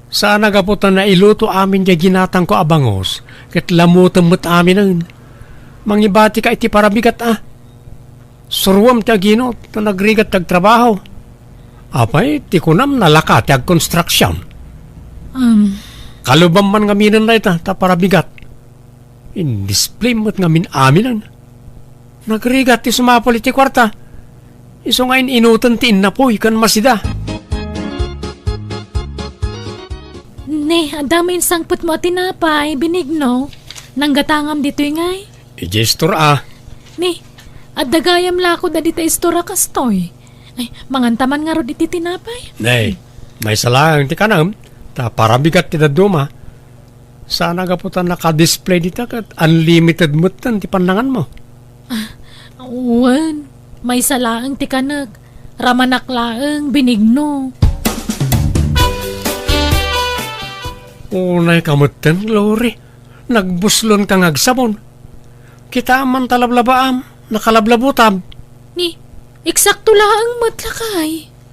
Sana gaputan na iluto amin di ginatang ko abangos. Ket lamutan mo't amin nun. Mangibati ka iti parabigat Suruam ti aginot na nagrigat tagtrabaho. Apay, ti kunam nalaka ti ag-construction. Kalubam man nga minan na ita, ta parabigat. In-display mo't nga min aminan. Nagrigat ti sumapol iti kwarta. Iso ngayon inutan ti inapoy kan masida. Ne, adamay sangput mo tinapay, Benignaw. Nanggatangam dito'y ngay. Ijestor Ne, at dagayam lako da dita istora kastoy. Ay, mangantaman nga ro iti tinapay. Nay, may salang ti kanam, ta parabigat ti daduma. Sana gaputan naka-display dita kat unlimited mutan ti pandangan mo. Uwan, may salaang ti kanag. Ramanaklaang Benigno. Unay kamutan, Glory. Nagbuslon kang agsabon. Kita man talablabaam, nakalablabutab. Ni, eksakto laang matlakay.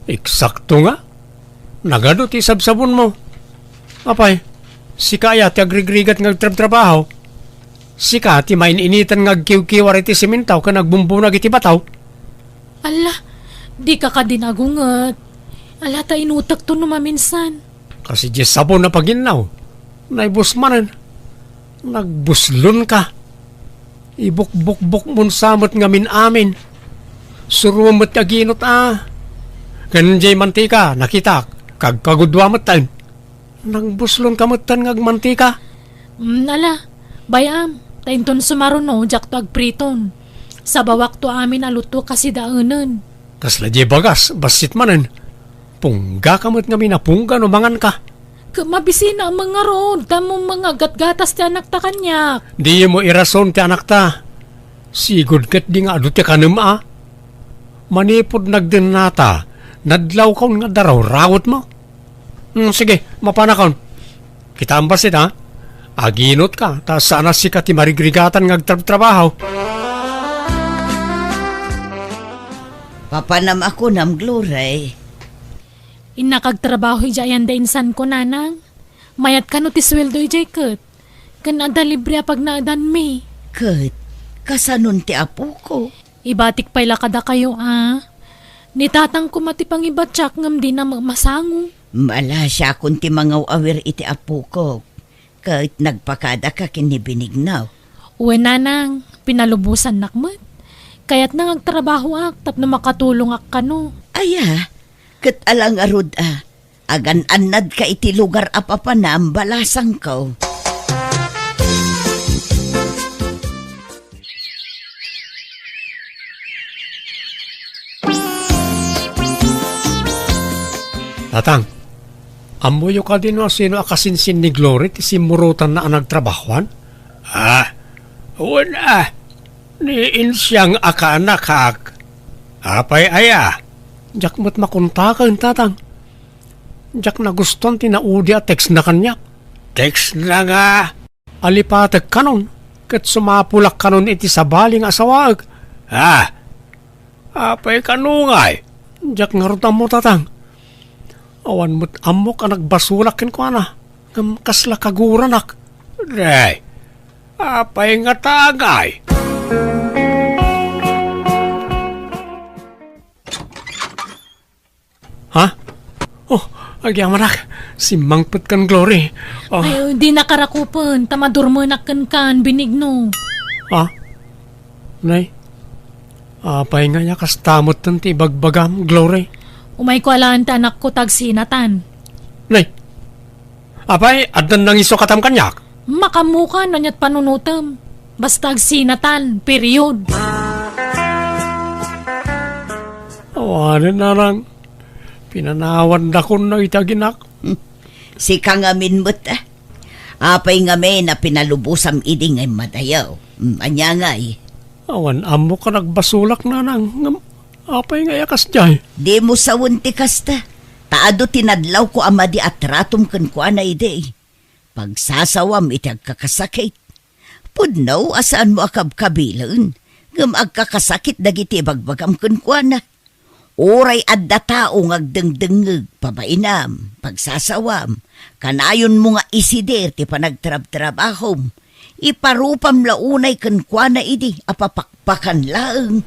Eksakto nga. Nagado ti sabsabon mo. Apay, si kaya ti agrigrigat ngagtrabaho. Si ka ti maininitan ngagkiw-kiwar iti simintaw ka nagbumbunag iti bataw. Ala, di ka ka dinagungat. Ala ta inutak to numaminsan. Kasi di sabon na paginaw. Naibusmanan. Nagbuslon ka. Ibuk-buk-buk mun samot nga min amin. Surumot aginot Ganjay mantika, nakita. Kagkagudwamot tayo. Nagbuslon kamutan ngagmantika. Ala, bayam. Tainton sumaruno, jak to agpriton. Sa bawak to amin aluto kasi daanan. Kasla di bagas, basit manen. Pungga kamot nga minapungga no mangan ka. Mabisina ang mga road, tamo mga gatgatas ti anak ta kanyak. Di mo irason ti anak ta. Sigod kat di nga adu ti kanam Manipod nagdenata, nadlaw kaon nga daraw rawot mo. Sige, mapanakaon. Kita ang basit Aginot ka, ta sana si ti marigrigatan ngagtrabaho. Papanam ako nam Glory. Inakagtrabaho jayan da insan ko nanang. Mayat ka no ti sweldo ijay kat. Kanada libre pag naadan mi. Kat, kasanon ti apo ko. Ibatik pala kada kayo Nitatang ko mati pang ibatsak ngam di na masango. Mala siya kunti mga awir iti apo ko. Kat nagpakada ka kinibinignaw. Uwe nanang, pinalubusan nakmat. Kaya't nang agtrabaho tap na makatulong kano. Aya, kat alang arud agan-anad ka iti lugar apapa na ang balasang ko. Tatang, amuyo ka din sino akasinsin ni Glory ti simurutan na nagtrabahuan? Wala. Niin siyang akaanak hak. Apay aya. Jak mo't makuntakan, tatang. Jak na guston tinaudi at text na kanya. Text na nga. Alipatag kanon. Kat sumapulak kanon iti sabaling asawag. Apay kanungay. Jak nga rutam mo, tatang. Awan mo't amok ang nagbasulakin ko kasla kaguranak. Day. Apay nga tagay. Agyaman si Mangput kan Glory. Ay, di nakarakupan. Tamadurmanak kan binigno. Nay, apay nga niya kastamot ng tibagbagam, Glory. Umay ko alaan ta anak ko tagsinatan. Nay, apay, adan nang iso katam kanyak. Makamuka na niya't panunutam. Basta agsinatan, period. Awanin na lang. Pinanawan da ko na itaginak. Si kangamin mo't apay ngamin na pinalubusam iding ay madayaw. Anya nga Awan amo ka nagbasulak na nang apay nga yakas jay. Di mo sawunti kasta. Taado tinadlaw ko amadi at ratom kan ko na ide. Pagsasawam iti agkakasakit. Pudnaw asaan mo akab-kabilan. Ngam agkakasakit dagiti bagbagam kan ko na. Oray adda tao ngagdengdengeg pabainam, pagsasawam. Kanayon mo nga isider ti panagtrab-trabahom. Iparupam launay kan kwa na idi apapakpakan laeng.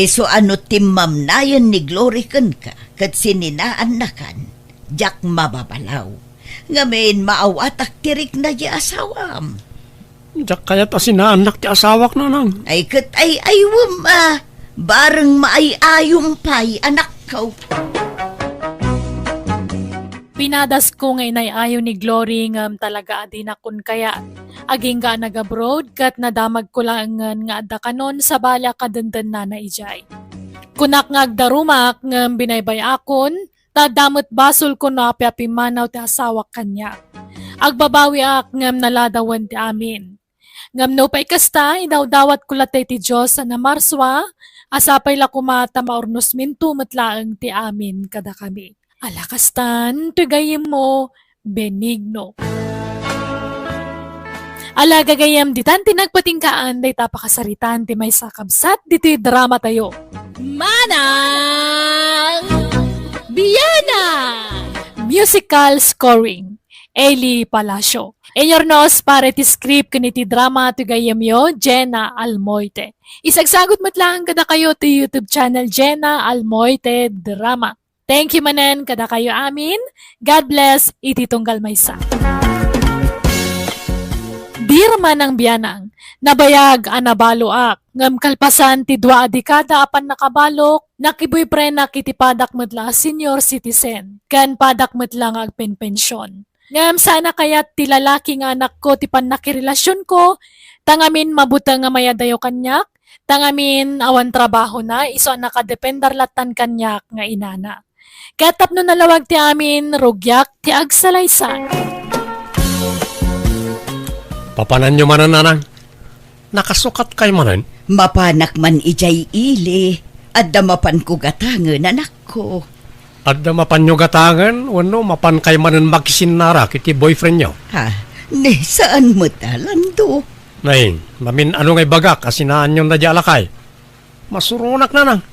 So ano timmamnayan ni Glory kan ka kat sininaan na kan. Jak mababalaw. Ngamin maawatak tirik na di asawam. Jak kaya't asinaanak ti asawak na nang. Ay kat ay aywam bareng maayayong pay anak ko. Pinadas ko nga inayayo ni Glory ngam talaga adinakon kaya. Aging ga nag-abroad kat nadamag ko lang nga adda kanon sa bala kadandan na ijay. Kunak nga agdarumak ngam binaybay akon, tadamot basol ko na api-apimanaw ti asawak kanya. Agbabawi ak ngam naladawan ti amin. Ngam no pa'y kasta, idawdawat ko latay ti Diyos na marswa, asapay la kumata maurnos minto matlaang ti amin kada kami. Alakastan, tugayim mo, benigno. Ala gagayam ditan tinagpatingkaan, day tapakasaritan ti may sakabsat, dito'y drama tayo. Manang Biyana! Musical scoring, Eli Palacio. Enyornos para ti script kaniti drama ti gayamyo, Jenna Almoite. Isagsagot matlang kada kayo ti YouTube channel Jenna Almoite Drama. Thank you manen kada kayo amin. God bless, iti tunggal maysa. Dirma ng biyanang, nabayag anabaloak, ngam kalpasan ti 2 dekada apan nakabalok, nakiboy prena kiti padak matla senior citizen, kan padak matla nga agpenpensyon. Ngam sana kaya't ti lalaki nga anak ko ti panakirelasyon ko, tangamin mabuta nga mayadayo kanyak, tangamin awan trabaho na, iso nakadependar latan kanyak nga inana. Kaya tapno nalawag ti amin rugyak ti agsalaysan. Papanan nyo manan, nanang. Nakasukat kay manan. Mapanak man ijay ili, at damapan ko gatangan anak ko. At mapan nyo gatangan, wano mapan kay manan magsinara kiti boyfriend nyo. Ha, ni saan mo talando? Nay, mamin ano ngay bagak asinaan nyo na di alakay. Masurunak nanang.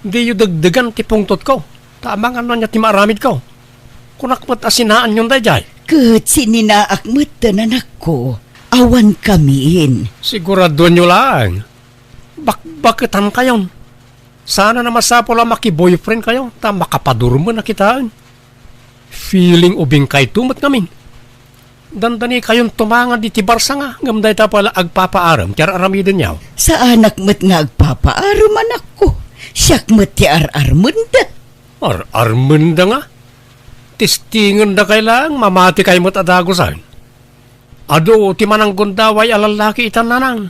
Di yu dagdagan ti pungtot ko. Tamang ano niya ti maaramid ko. Kunakmat asinaan nyo na di. Kat sininaak mo anak ko, awan kamiin. Sigurado nyo lang. Bakbakitan kayon. Sana na masapol ang maki-boyfriend kayo. Ta makapadurmo na kitaan. Feeling ubing kay tumat kami. Dandani kayon tumangan di tibarsa nga. Ngamday ta pala agpapaaram. Tiyar aramidin niyaw. Sa anak mo't nga agpapaaram anak ko. Siyak mo't ti ar-armunda. Armanda nga. Tistingan na kailang mamati kayo mo't adagosan. Ado, ti mananggon daway alalaki itan nanang.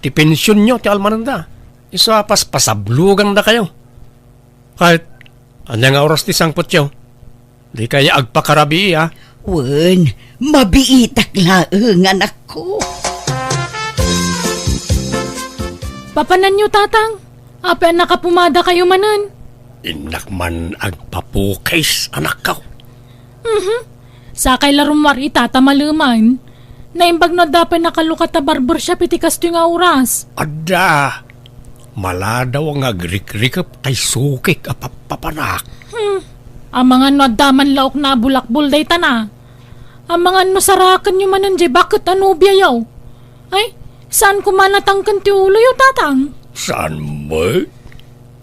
Ti pensyon nyo, ti almananda. Isa pasablugan na kayo. Kahit, anya nga oras ti sangpot nyo. Di kaya agpakarabi, ha? Wen, mabiitak laeng anak ko. Papanan nyo, tatang. Apa nakapumada kayo manan? Inak man agpapukais, anak ka. Sakay larumwar itatamaluman. Naimbag na dapat nakalukat na barbershop iti kasto nga oras. Ada, maladaw ang agrik-rikap kay sukik apapapanak. Ang mga no daman laok na bulakbol day tana. Ang mga no sarakan nyo manan jay bakit ano biyayaw? Ay, saan kumanatangkan ti ulo yung tatang? Saan mo?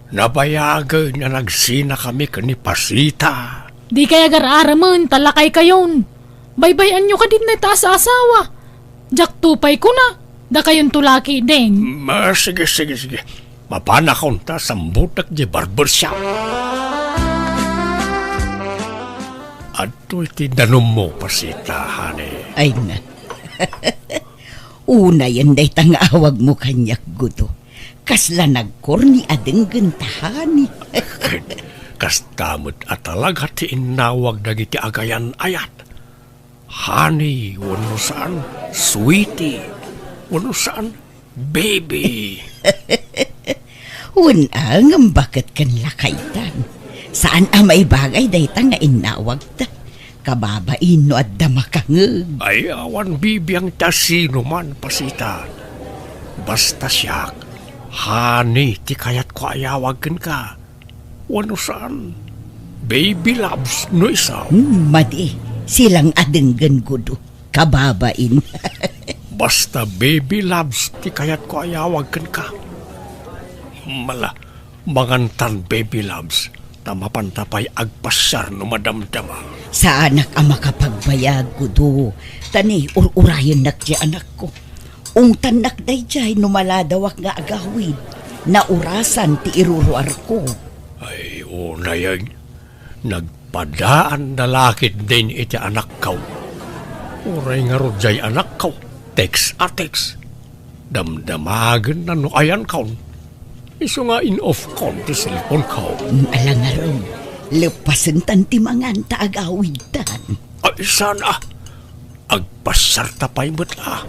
Nabayagan na nagsina kami kanipasita. Di kaya gar-araman, talakay kayon. Baybayan nyo ka din na taas asawa. Jak tupay ko na. Da kayon tulaki din. Sige. Mapanakon ta sambutak di barbershop. Ato iti danom mo pasita, honey. Ay na. Una yan day tangawag mo kanyak gudo. Kasla nagkorni adeng gentahani. Kastamot at talaga ti inawag dagiti agayan ayat. Honey, wano saan? Sweetie. Wano saan? Baby. Unang bakit kan lakaytan. Saan may bagay day ta nga inawag ta. Kababain no at damakangag. Ay, awan bibiyang tasino man pasita. Basta siyak. Honey, ti kayat ko ayawagan ka. Wano saan? Baby loves no isaw. Madi, silang adenggan gudo. Kababain. Basta baby loves, ti kayat ko ayawagan ka. Mangantan baby loves, tamapantapay agpasyar no madamdama. Sa anak ang makapagbayag gudo. Tani, urayan nak di anak ko. Ung tanak day jay numaladawak nga agawid. Naurasan ti iruruar ko. Ay, una yan. Nagpadaan na lakit din iti anak kaw. Uray nga rodyay anak kaw. Text a text. Damdamagan na no ayan kaw. Iso nga in-off ko ti cellphone kaw. Alang nga ron, lepasan tantimangan ta agawid tan. Ay, sana. Agpasarta pa'y mutla.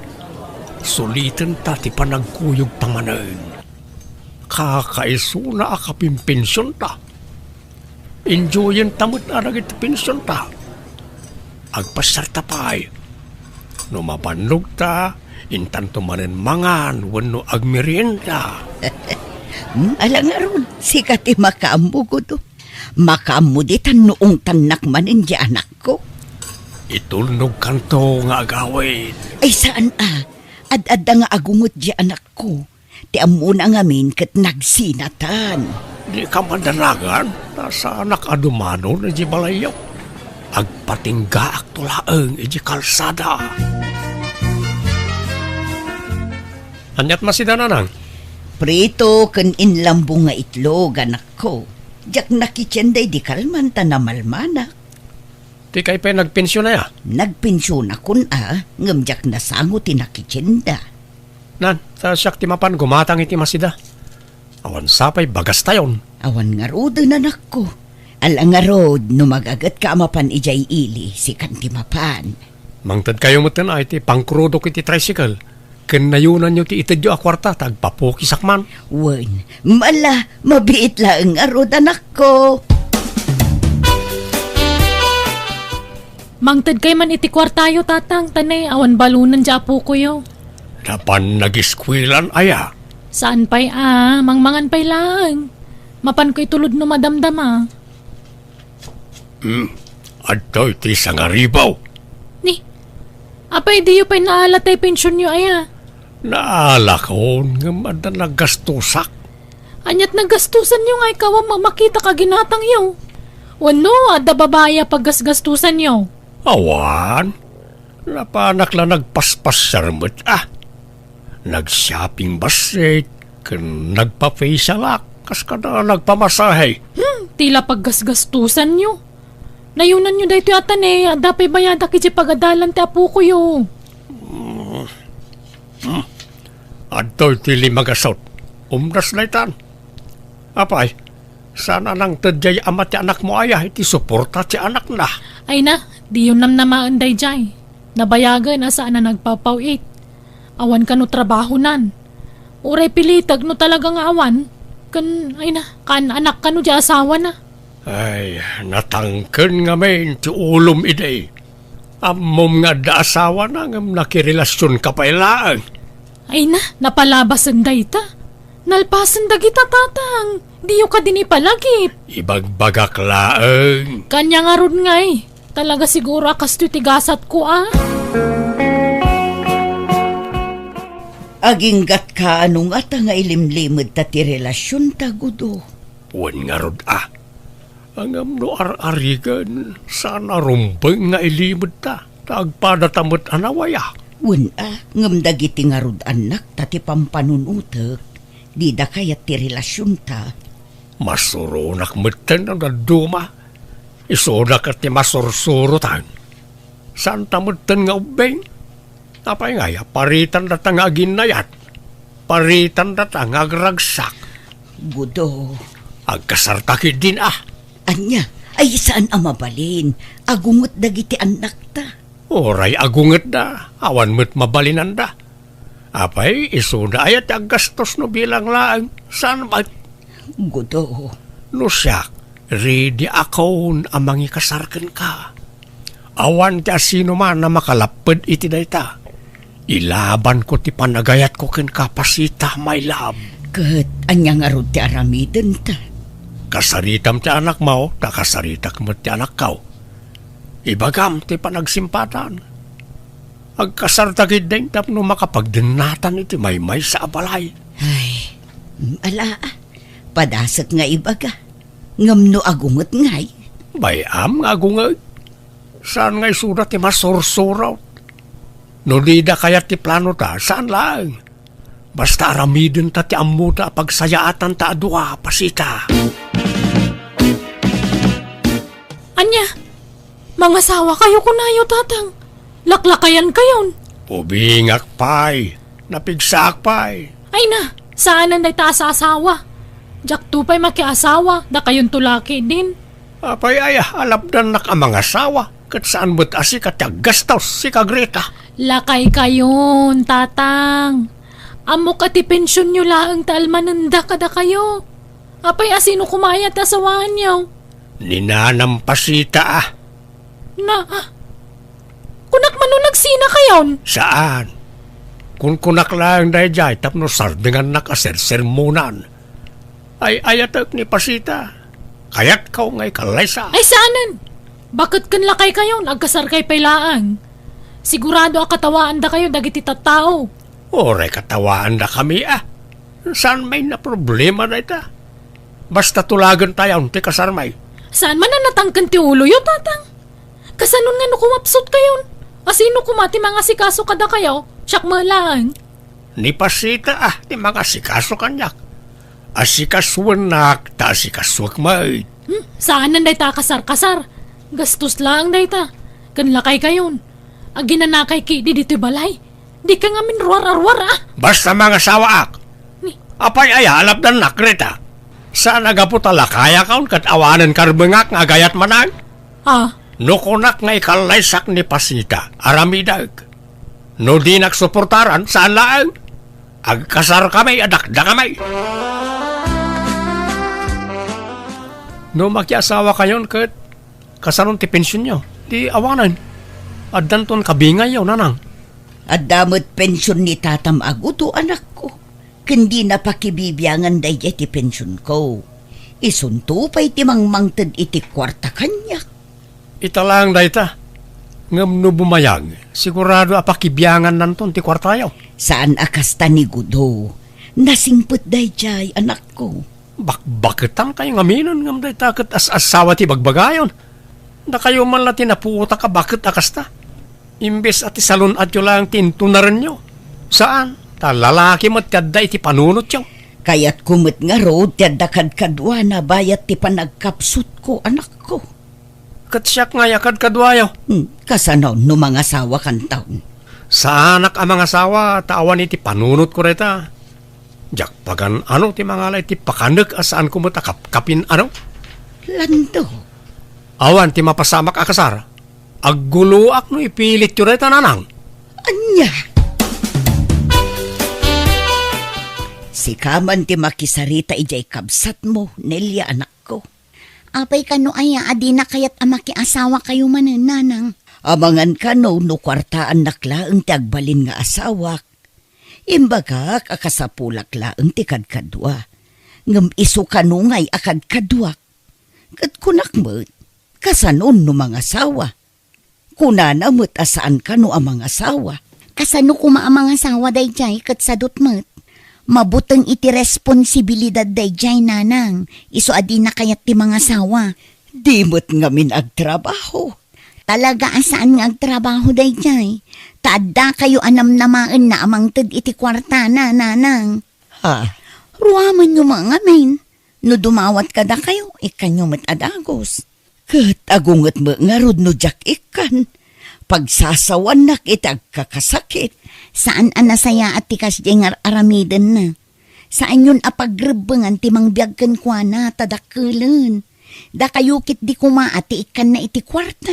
Sulitan ta ti panagkuyog tamanan. Kakaiso na akapimpensyon ta. Enjoyin tamot na nagit pensyon ta. Agpasarta pa'y. No mapanlog ta, intanto manen mangan, wano agmerienda. Alang nga ron, sikat ti makaamu ko to. Makaamu di tan noong tanak manin di anak ko. Itulnog kanto nga agawin. Ay saan Ad-adda nga agungot di anak ko. Ti amuna ngamin kat nagsinatan. Di ka mandanagan, nasa anak adumano na di balayaw. Agpatingga aktulaang iji kalsada. Anyat masida nanang? Prito kan inlambong nga itlog anak ko. Jak nakitsenday di kalman ta na malmanak. Di kay pa nagpensyon na ya? Nagpensyon akon ngamjak na sango ti nakitsenda. Nan, sa siyak timapan gumatang iti masida. Awan sapay bagas tayon. Awan nga rodo na anak ko. Alangarod, no magagat ka amapan ijay ili, si kantimapan. Mangtad kayo mo tanay ti pangkrudok iti tricycle. Kanayunan nyo ti itadyo a kwarta, tagpapukisakman. Wen, mala, mabiit lang arod anak ko. Mangtad kay man iti kwartayo tatang, tanay awan balunan dya po ko yo. Napan nag-iskwilan aya. Saan pa'y mangmangan pa'y lang. Mapan ko'y tulod no madamdama. Adto iti sangaribaw. Ni, apay di yu pa'y naalatay pensyon yu aya. Naala ko nga mada nagastusak. Anyat nagastusan yu nga ikaw ang makita ka ginatang yu. Wano, adda babaya paggasgastusan yu. Awan, napanak lang nagpaspas sarmut Nag-shopping basit, nagpa-facialak, kas ka na nagpamasahe. Tila paggasgastusan yu. Nayunan nyo dahito yatan adda pa'y bayada kiti pagadalan ti apo ko yu. Adto iti limagasot, umdas na itan. Apay, sana nang tadyay ama ti anak mo aya, iti suporta ti anak na. Ay na, di yun namaan day jay. Nabayagan asaan na nagpapaw-8. Awan ka no trabaho nan. Uray pilitag no talagang awan. Kan anak ka no di asawa na. Ay, natangken nga men ti ulom ide. Amom nga da asawa na ngam nakirelasyon ka pa ilaan. Ay na, napalabasan day ta. Nalpasan da kita tatang. Di yung ka din ipalagip. Ibagbagak laeng. Kanya nga ron ngay. Talaga siguro akas tigasat ko Aginggat ka anong ata nga ilimlimod ta ti relasyon ta gudo. Wan nga rod Angam no ar-arigan, sana rumbeng nga ilimod ta. Tagpadatamot anawaya. Wen ngam dagiti nga rod anak ta ti pampanunutek. Di da kayat ti relasyon ta. Masurunak meten ang naduma. Isunak at ni masursurutan. Saan tamutan nga ubeng? Apay nga ya, paritan datang aginayat. Paritan datang agragsak. Gudo. Agkasartakid din Anya, ay saan amabalin? Agungot dagiti anak ta. Oray agunget da, awan mo't mabalinan da. Apay, isuda ayat aggastos no bilang laang. Saan ba? Gudo. No siyak, ready akon amang ikasarkan ka. Awan ti asino man na makalapad iti dayta. Ilaban ko ti panagayat ko ken kapasita, my love. Kat, anya nga rod ti aramiden ta. Kasaritam ti anak mo, takasaritak mo ti anak kaw. Ibagam ti panagsimpatan. Agkasartagid din tapno makapagdinatan iti maymay sa abalay. Ay, padasat nga ibaga. Ngamno agungot ngay. Bayam nga gungag. Saan ngay surat ti masursurat? No di da kaya ti plano ta, saan lang? Basta aramidin ta ti amuta pagsayaatan ta adwa, pasita. Anya, mga sawa kayo kunayo tatang. Laklakayan kayon. Ubingak pay, napigsak pay. Ay na, saan ang ta sa asawa? Jak tupay makiasawa, da kayon tulaki din. Apay alapdan nak ang mga asawa. Kat saan mo't asikat gastos si Kagreta. Lakay kayon, tatang. Amo ka ti pensyon nyo laang talmananda kada kayo. Apay asino kumayat asawahan nyo? Ninanampasita Kunak man nung nagsina kayon? Saan? Kung kunak lang dahi jay tapno sardingan nakasersermonan. Ay ayatak ni pasita. Kayat kau ngay kalaysa. Ay saanan? Bakit kan lakay kayon? Agkasar kay pailaang. Sigurado akatawaan da kayo dagiti tattao. Oray katawaan da kami Saan may na problema na ita? Basta tulagan tayo ti kasarmay. Saan man na natangkan ti ulo yun, tatang? Kasanon nga no kumapsot kayon? Asino kumati mga sikaso kada kayo? Siyak malaan. Ni pasita ti mga sikaso kanyak. Asikaswanak ta asikaswak may. Saan nanday ta kasar-kasar? Gastos lang day ta. Kanlakay kayon. Ang ginanakay ki di dito'y balay. Di ka nga minruar-arwar Basta mga sawaak. Ni- Apay alap dan nakreta. Saan agapo talakaya kaon kat awanan karbengak nga gayat manang? Ah, No kunak nga ikalaysak ni Pasita, aramidag. No di nagsuportaran, saan laang? Agkasar kami, adakda kami. No makiasawa kayon kat kasaron ti pensyon nyo, di awanan. At danton kabingay yaw nanang. At damot pensyon ni tatam aguto anak ko. Kundi napakibibiyangan day iti pensyon ko. Isunto pa iti mangmangtad iti kwarta kanyak. Italang dayta. Ngam no bumayag, sigurado apakibyangan nanton ti kwartayaw. Saan akasta ni Gudo? Nasingput day jay anak ko. Bakitang kayo ngaminon ngam dayta kat as-asawa ti bagbagayon. Na kayo man la tinaputa ka bakit akasta. Imbes at isalun at yun lang tintunaran nyo. Saan? Ta lalaki mo't kadda iti panunot yaw. Kaya't kumit nga road tiyadakad kadwa na bayat ti panagkapsut ko anak ko. Kat siyak nga yakad kadwayaw. Kasanaw no mga asawa kan taon. Sa anak ang mga asawa, tawan iti panunot ko reta. Jak pagan ano ti mga lay ti pakanek asaan ko mo takapkapin ano? Lando. Awan ti mapasamak akasara. Agguluak no ipilit yun reta nanang. Anya. Si kaman ti makisarita ijay kabsat mo, Nelia anak ko. Apay kano aya, adi na kayat amaki asawa kayo manen, nanang. Amangan ka no kwartaan naklaang ti agbalin nga asawak. Imbagak akasapulak laang ti kadkadwa. Ngam iso kanungay akad kadwak. Kat kunak mo't, kasanon no mga asawa. Kunana mo't asaan ka no amang asawa. Kasano kuma amang asawa day jay kat sadot mat. Mabutang iti responsibilidad day jay, nanang. Iso adi na kayat ti mga asawa. Di mo't ngamin agtrabaho. Talaga asaan nga agtrabaho day jay. Taadda kayo anam-namaan na amang tad iti kwarta na, nanang. Ha? Ruaman nyo mga men. No dumawat kada kayo, ikanyo mat adagos. Kat agungat mo nga rod no jak ikan. Pagsasawan nak itag kakasakit. Saan anasaya at tikas jengar aramiden na? Saan yun apagrebengan timang biyagkan kwa na tadakulan? Da kayukit di kumaati ikan na iti kwarta.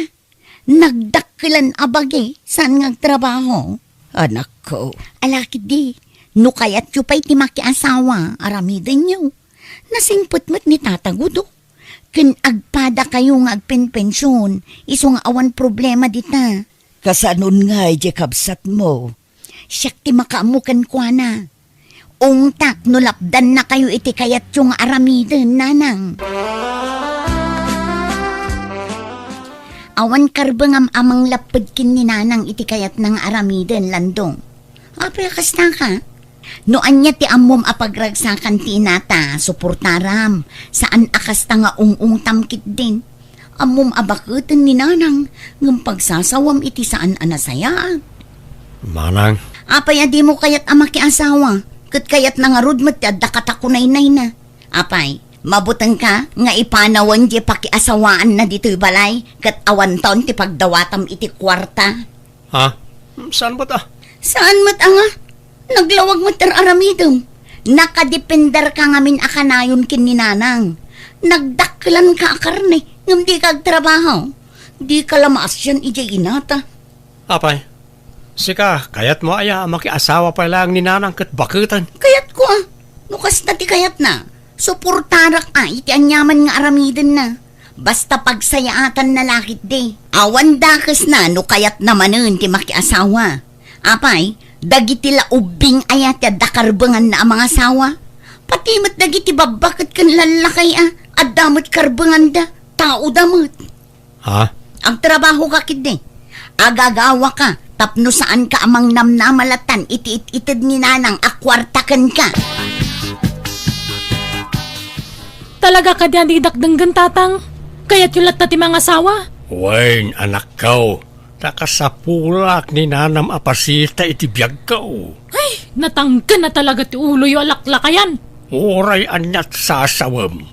Nagdakilan abagi saan ngagtrabaho? Anak ko. Alakit di, no kayat yu pa'y timaki asawa, aramiden nyo. Nasingput mo't ni tatagudo. Ken agpada kayo nga agpenpensyon, iso nga awan problema dita. Kasanon nga ije kabsat mo. Siyak ti makaamukan kwa na. Ungtak no lapdan na kayo iti kayat yung aramiden, nanang. Awan karbangam amang lapad kin ni nanang iti kayat ng aramiden, landong. Apay kasta ka. No anya ti ammom apagragsakan ti inata, suportaram. Saan akasta nga ung tamkit din. Ammom abakutan ni nanang, ng pagsasawam iti saan anasaya. Manang. Apay adi mo kayat amaki asawa, kat kayat na nga rod mat adda katakunay-nay na. Apay, mabutang ka nga ipanawan di pakiasawaan na dito'y balay, kat awan taon ti pagdawatam iti kwarta. Ha? Saan ba ta? Saan mat nga? Naglawag mo tar aramidom. Nakadepender ka ngamin akanayon kin ni nanang. Nagdaklan ka akarne, ngam di kag trabaho. Di ka lamas yan ijay inata. Apay. Sika, kayat mo aya makiasawa pa lang ni nanang kat bakutan. Kayat ko nukas na ti kayat na. Suportarak iti anyaman nga aramidon na. Basta pagsayaatan na lakit de. Awan dakas na no kayat namanen ti makiasawa. Apay, dagiti laubing ayat ya dakarbangan na ang mga asawa. Pati mat dagiti babakit kan lalakay at damot karbangan da, tao damot. Ha? Ang trabaho ka kid agagawa ka, tapno saan ka amang namnamalatan, iti-itid ni nanang akwartakan ka. talaga ka diyan idakdanggan tatang. Kaya't yulat na ti mga asawa. Wain, anak kau. Takasapulak ni nanam apasita iti biyag kau. Ay, natanggan na talaga ti ulo yung alaklakayan. Uray anyat sasawam.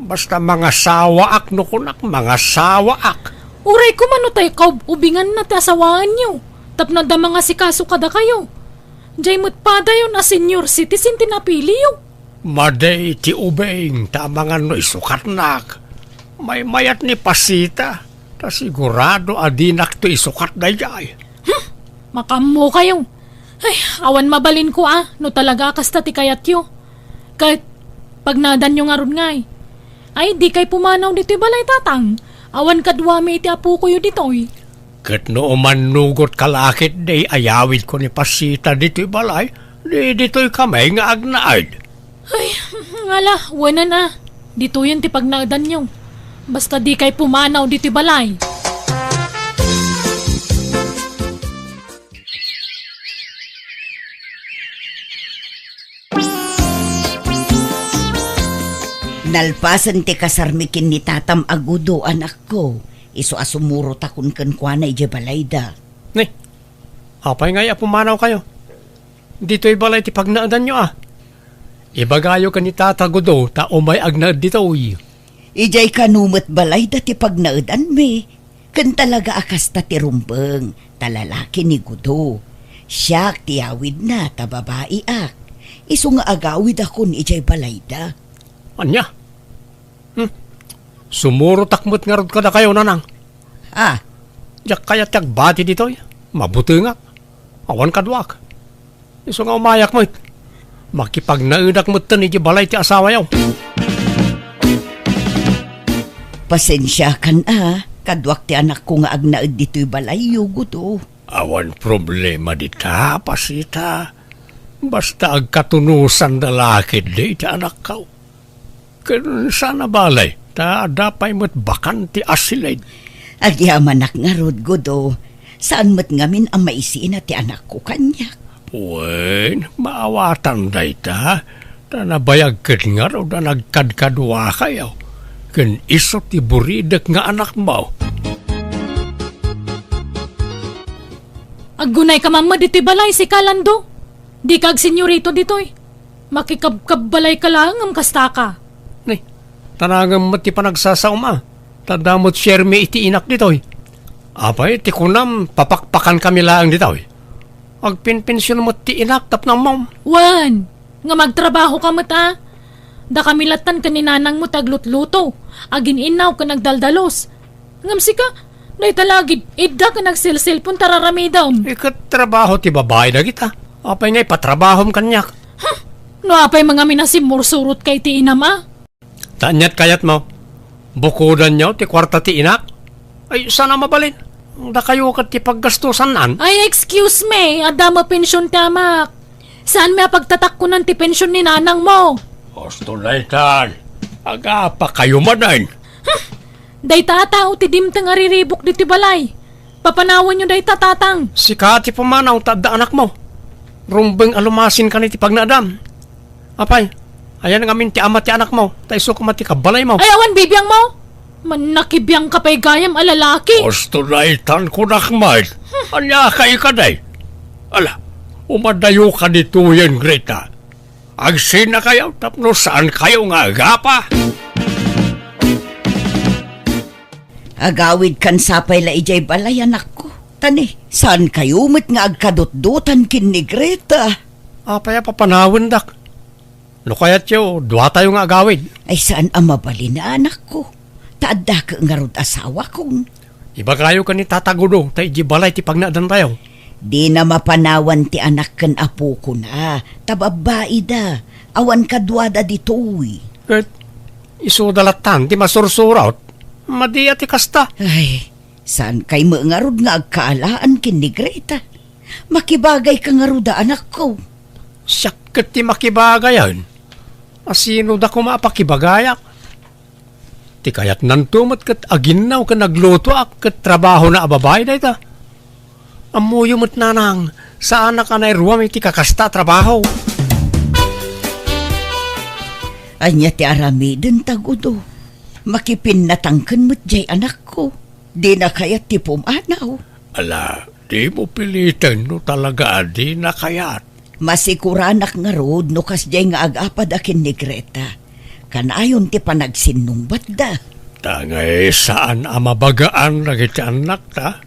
Basta mga sawaak no kunak, mga sawaak. Uray ko mano tayo kaubingan na ti asawaan nyo. Tapno da mga sikaso kada kayo. Jay mo't pada yun a senior citizen tinapili yun. Maday ti ubeng tamangan no isukat nak. May mayat ni Pasita. Ta sigurado adinak to isukat dayay. Makammo kayo. Ay, awan mabalin ko no talaga kasta ti kayat yo. Kahit pag nadan yung aron ngay. Ay, di kay pumanaw dito'y balay tatang. Awan kadwami iti apo ko yo dito'y. Kat no manugot kalakit day ayawid ko ni Pasita dito'y balay. Di dito'y kamay nga agnaad. Ay, ngala, wala na. Dito yun ti pagnagdan nyo. Basta di kay pumanaw dito'y balay. Nalpasan ti kasarmikin ni tatam agudo anak ko. Iso asumuro takon kan kuanay di balayda. Ni, apay nga pumanaw kayo. Dito'y balay ti pagnaadan nyo Ibagayo ka ni tatagudo ta umay agnaad dito'y. Ijay kanumat balayda ti pagnaadan me. Kan talaga akas ta ti rumbeng, talalaki ni gudo. Siyak ti awid na ta babae ak. Iso nga agawid ako ni ijay balayda. Anya? Sumuro takmot nga rod ka na kayo, nanang. Diyak kaya tiyak bati dito'y. Mabuti nga. Awan kadwak. Iso nga umayak mo makipagnaudak mo ni balay ti asawa yaw. Pasensya kan kadwak ti anak ko nga agnaad dito'y balay yugo. Awan problema dita, Pasita. Basta agkatunusan na lakid di ti anak ka. Kaya sana balay, ta dapay mo't bakanti asilay. Agyaman nak nga rod gudo. Saan mo't ngamin ang maisiin ti anak ko kanyak? Wen, maawatan day ta. Ta nabayag kat nga raw na nagkadkadwa kayo. Kan iso ti buridak nga anak mo. Aggunay ka mamma dito'y balay si Kalando. Di kag senyorito dito'y. Makikabbalay ka lang ang kasta ka. Ni, tanangam mo ti panagsasaum Tadamot siyerme iti inak dito'y. Apay, ti kunam, papakpakan kami lang dito'y. Agpinpensyon mo ti inak tap ng mom. Wan, nga magtrabaho ka mata. Da kamilatan ka ni nanang mo taglutluto. Agin inaw ka nagdaldalos. Ngamsi ka, day talagid, idda ka nagsilsilpon tararamidam. Ikat trabaho ti babae na kita. Apay ngay patrabahom kanyak. No apay mga minasimursurot kay ti inama. Tanyat kayat mo. Bukudan nyo ti kwarta ti inak. Ay, sana mabalin. Da kayo kat ti paggastusan nan. Ay, excuse me, adama pensyon tamak. Saan may pagtatakkunan ti pensyon ni nanang mo? Gusto na itan. Aga pa kayo manan. Day tatao ti dimtang ariribok di ti balay. Papanawan nyo day tatatang. Si Kati pumanaw tada anak mo. Rumbeng alumasin ka ni ti pagnaadam. Apay, ayan nga min ti ama ti anak mo. Taiso ka mati kabalay mo. Ay, awan bibiyang mo. Manakibiyang kapay gayam alalaki. Gusto na itan ko nakmay. Anya ka ikaday. Ala, umadayo ka dito yan, Greta. Agsin na kayo, tapno saan kayo nga agapa? Agawid kan sapay la ijay balay anak ko. Tani, saan kayo met nga agkadot-dotan kin ni Greta? Apaya papanawan dak. No kaya't yo, dua tayo nga agawid. Ay saan ang mabali na anak ko? Taadda ka nga rod asawa kong. Iba kayo ka ni tatagudo, ta iji balay ti pagnadan tayo. Di na mapanawan ti anak kan apo ko na. Tababae da. Awan kadwada ditoy. Kat, iso dalatan ti masursurat. Madi ati kasta. Ay, saan kay nga rod nga agkaalaan kin ni Greta? Makibagay ka nga rod anak ko. Siyakat ti makibagayan. Asino da ko maapakibagayak? Ti kayat nantumot kat aginaw ka nagluto kat trabaho na ababay da ita. Amuyo mo't nanang, saan na ka na iruwam iti kakasta trabaho? Anya ti aramiden tagudo. Makipinatangkan mo't jay anak ko. Di na kayat ti pumanaw. Ala, di mo pilitan no talaga di na kayat. Masikuranak nga rod no kasjay nga agapad akin ni Greta. Kanayon ti panagsinungbat da. Tangay saan amabagaan na iti anak ta?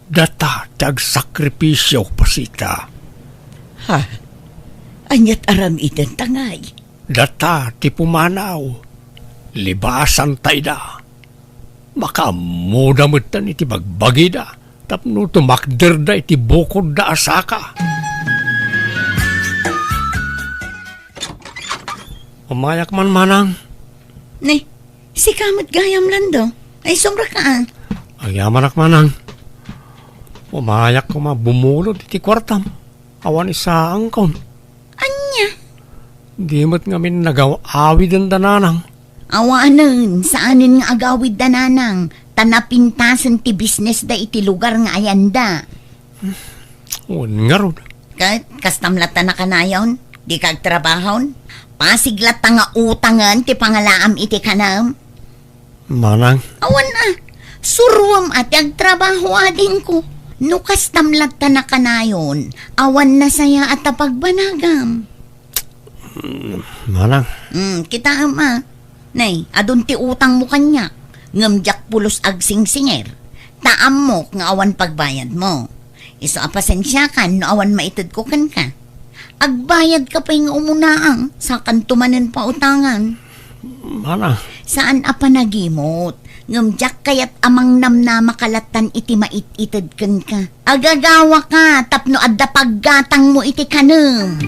Data tagsakripisyo Pasita. Ha? Anyat aram iten tangay. Data ti pumanaw. Libasan tayo da. Makamuda mo iti bagbagi da. Tapno tumakder da iti bukod da asaka. Umayak man manang. Nay, si kamot gayam lando. Ay, sombra ka ah. Ayaman ak manang. Umayak ko bumulod iti kwartam. Awan isa angkon. Anya? Di mo't ngamin nagaw-awid ang dananang. Awanan, saanin nga agawid da nanang. Tanapintasan ti business da iti lugar nga ayanda. Nga ron. Kastamlata na kanayon, di kag trabahon. Pasiglata nga utangan ti pangalaam iti kanam. Manang. Awan na, suruam at agtrabaho adin ko. No kastamlata na kanayon, awan na saya at apagbanagam. Manang. Kita ama. Nay, adun ti utang mo kanya. Ngamjak pulos agsing-singer. Taam mo nga awan pagbayad mo. Iso apasensya kan no awan maitid ko kan ka. Agbayad ka pa nga umunaang sa kantumanan pa utangan. Manang. Saan apa nagimot? Ngamjak kayat amang namna makalatan iti mait-itid kan ka. Agagawa ka tapno adda paggatang mo iti kanam.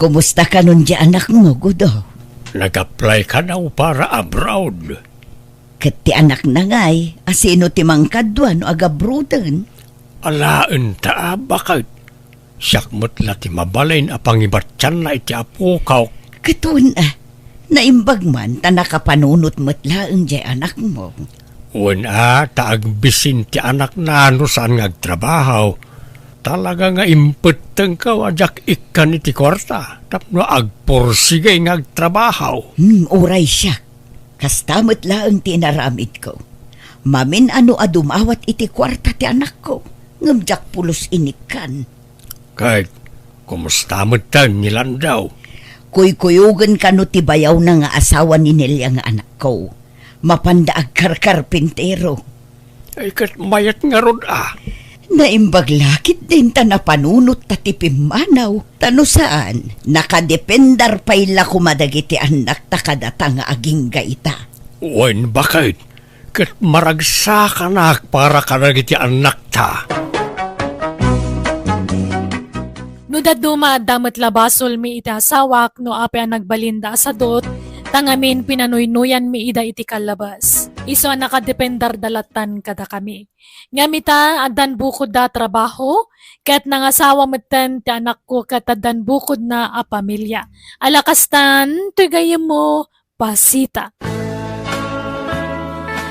Kumusta ka nun di anak mo, Gudo? Nag-apply ka na para abroad. Kat ti anak na ngay, asino ti mangkadwan o agabrudan. Alaan ta bakit? Siyak mo't lati mabalain apang ibatyan na iti apukaw. Katun naimbag man ta nakapanunot mo't laang di anak mo. Una, taagbisin ti anak na ano saan ngagtrabaho. Talaga nga impeteng ka wajak ikan iti kwarta. Tapno agporsigay ngagtrabaho. Uray siya. Kastamot laang tinaramid ko. Mamin ano adumawat iti kwarta ti anak ko. Ngamjak pulos inikan. Kahit, kumusta mo tan nilan daw? Kuy-kuyugan ka no ti bayaw na nga asawa ni Nelia nga anak ko. Mapandaag karkarpintero. Ay kat mayat nga rod Naimbag lakit din ta napanunot ta ti pimanaw. Tano saan? Nakadependar payla kumadagiti anak ta kadata nga aging gaita. Wen bakit? Kat maragsa ka na para ka nagiti anak ta. No daduma damat labasol mi iti asawak no ape ang nagbalinda sa dot, tangamin pinanuynuyan mi ida iti kalabas. Iso ang nakadependar dalatan kada kami. Ngamita adan bukod da trabaho, kat nangasawa matan ti anak ko kat adan bukod na a pamilya. Alakastan, tuyagayam mo, pasita.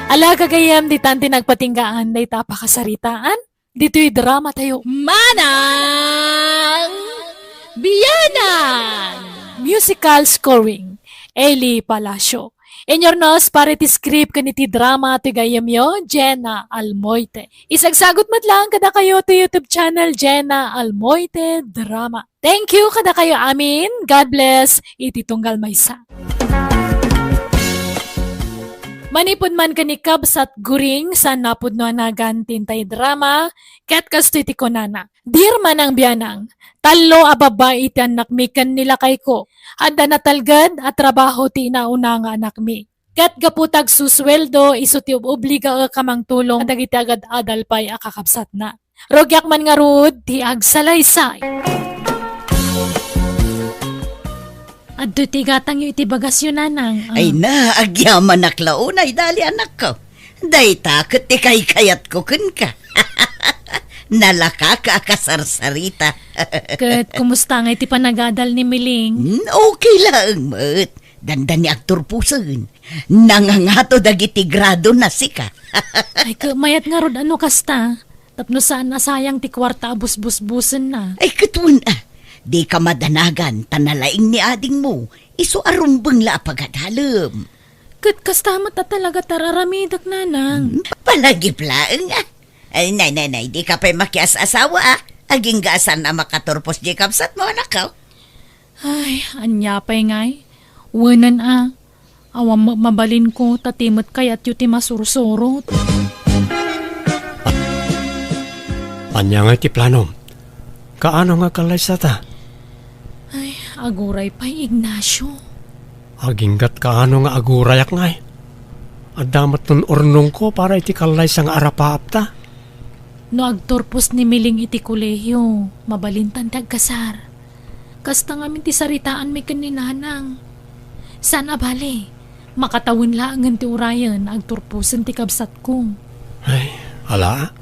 Ala kagayam di tanti nagpatinggaan na itapakasaritaan. Dito'y drama tayo. Manang Biyanan! Musical scoring. Eli Palacio. Enyornos para ti script kaniti drama ti gayamyo, Jenna Almoite. Isagsagot lang kada kayo to YouTube channel Jenna Almoite Drama. Thank you kada kayo amin. God bless. Iti tunggal maysa. Manipod man kanikab sat guring sa napod no anagantin tay drama, ket kasto iti konana. Dir man ang biyanang, talo a babae iti anak mi ken nila kay ko. Adda natalgad at trabaho ti inauna nga anak mi. Ket gaputag susweldo iso ti obliga kamang tulong dagiti agad adal pay akakapsat na. Rogyak man nga rud ti agsalaysay. Adto ti gatang yu iti bagas yun nanang. Ay na, agyaman naklaunay dali anak ko. Day takot ti kay-kayat ko kun ka. Nalaka ka kasarsarita. Ket kumusta nga iti panagadal ni Miling? Okay lang, mat. Dandan ni aktor puson. Nangangato dagiti grado na sika. Ay mayat nga rod ano kasta. Tapno saan nasayang ti kwarta abus-bus-busen na. Ay katun di ka madanagan, tanalaing ni ading mo. Iso arumbang la pagadalam. Ket kastamat na talaga tararamidak nanang. Palagiplaan Ay, nay, di ka pa makias asawa Aging gaasan na makaturpos di kapsat mo anak ko. Ay, anya pa'y ngay. Wanan Awam mabalin ko tatimot kayat yu ti masursurot. Anya nga iti planom. Kaano nga kalaysa ta? Ay, aguray pa Ignacio. Aginggat kaano nga agurayak ngay. Adamat nun ornong ko para iti kalaysa nga arapaap ta. No agturpos ni Miling iti kolehiyo, mabalintan ti agkasar. Kasta nga ti saritaan may kaninanang. San abali, makatawin laangan ti urayan, agturpusan ti kabsat ko. Ay, ala.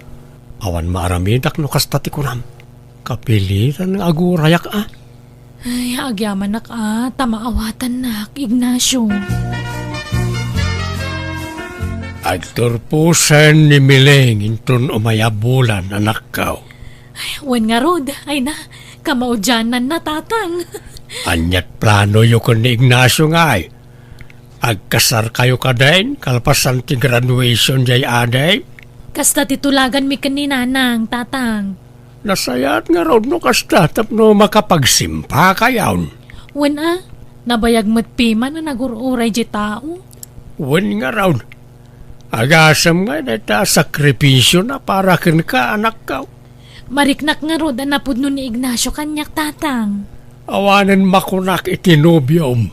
Awan maaramidak no kasta ti kunam. Kapilitan ng agurayak Ay, agyaman nak tamaawatan nak, Ignacio. Agturpusan ni Miling intun umayabulan anak kao. Ay, wen nga rod, ay na, kamaudyanan na tatang. Anyat plano yu ko ni Ignacio nga ay. Agkasar kayo ka din, kalpasan ti graduation jay aday. Kasta titulagan mi kaninanang, tatang. Nasayat nga raw no kasta tapno makapagsimpa kayawn. Wen nabayag matpima na nagururay di tao. Wen nga raw. Agasam nga na sakripisyo na para kin ka anak ka. Mariknak nga rod anapod nun ni Ignacio kanyak tatang. Awanan makunak itinobyom.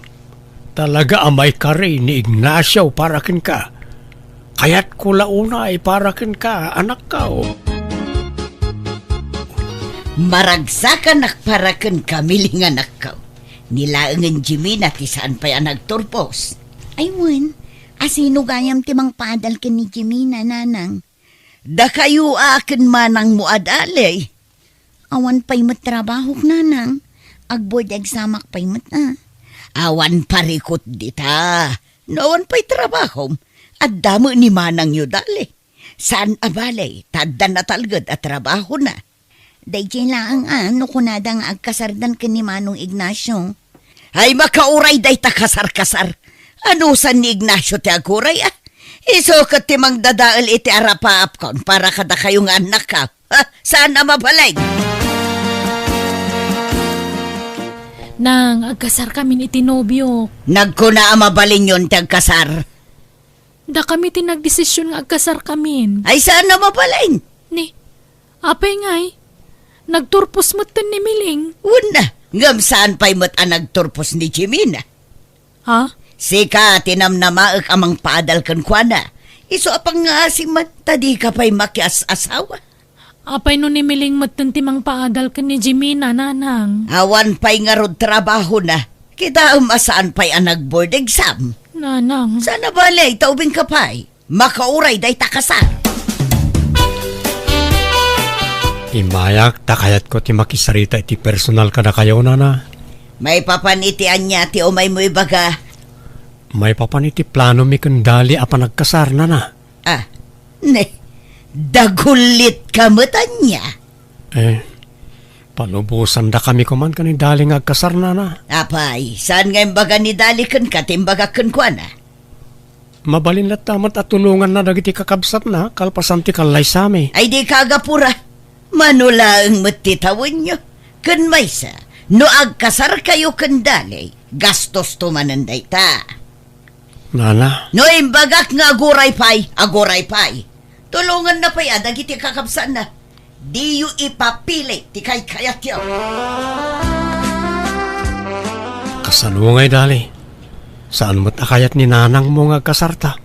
Talaga amay kari ni Ignacio para kin ka. Kaya't kulauna ay para kin ka anak ka. Maragsakan nakparakan kami nga nakaw. Nilaangan Jimmy na tisaan pa'y nagturpos. Ay, wen, asino gayam timang padal ka ni Jimmy na nanang. Da kayo akin manang muadalay. Awan pa'y matrabahok nanang. Agboard agsamak pa'y Awan parikot dita. Noon pa'y trabaho. At damo ni manang yu dali. Saan abalay, tadda na talgad at trabaho na. Dayjay laang no kunadang agkasardan ka ni Manong Ignacio. Ay makauray day ta kasar-kasar. Ano san ni Ignacio ti aguray Isokat ti mang dadaal iti arapaap kon para kada kayong anak ka. Saan na mabalay? Nang agkasar kami iti nobyo. Nagkuna mabalin yun ti agkasar. Da kami tinagdesisyon nga agkasar kamin. Ay saan na mabalay? Ni, apay ngay. Nagturpos mo't ni Miling. Una, ngam saan pa'y mo't nagturpos ni Jimina? Ha? Sika, tinamnamaak amang paadal kan kwa na. Iso apang nga asiman, tadi ka pa'y makias-asawa. Apay no ni Miling timang paadal ka ni Jimina, nanang. Awan pa'y nga rod trabaho na. Kita masaan pa'y nag-board exam. Nanang. Sana balay, taubing ka pa'y. Makauray day takasar. Imayak, takayat ko ti makisarita iti personal ka na kayo na. May papanitian niya ti o may mo ibaga. May papaniti plano mi kundali apa nagkasar na. Dagulit ka matan niya. Panubusan da kami kuman ka ni daling agkasar na. Apay, saan nga imbaga ni dalikan ka timbaga kan kwa na? Mabalin na tamat at tulungan na dagiti kakabsat na, kalpasan ti kalay sami. Ay di kagapura. Manula ang matitawin nyo. Kan maysa, no agkasar kayo kandali, gastos tumananday ta. Nana, No imbagak nga aguray pay. Tulungan na pay adag iti kakabsan na. Di yu ipapili ti kay kayat yaw. kasalungay dali. Saan mo't akayat ni nanang mo nga kasarta?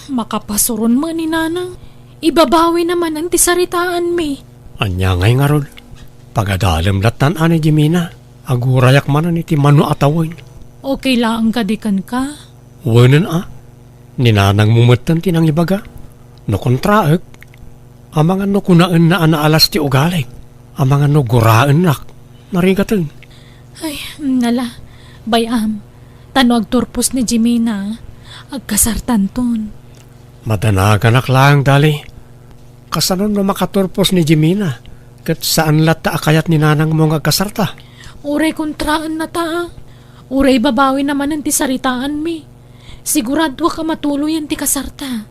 Makapasuron mo ni nanang. Ibabawi naman ang tisaritaan mi. Anya ngay nga rod. Pagadalim latan ani Jimina. Agurayak manan iti mano atawin. Okay lang kadikan ka. Wanan Ninanang mumutan tinang ibaga. No kontraek. Amangan no kunaan na anaalas ti ugalig. Amangan no guraan nak. Narigatan. Ay, nala. Bayam. Tano agturpos ni Jimina. Agkasartan ton. Madanagan lang dali. Kasanon no makaturpos ni Jimina. Kat saan lata akayat ni nanang mo nga kasarta? Uray kontraan na ta. Uray babawi naman ang tisaritaan mi. Sigurado ka matuloy ang ti kasarta.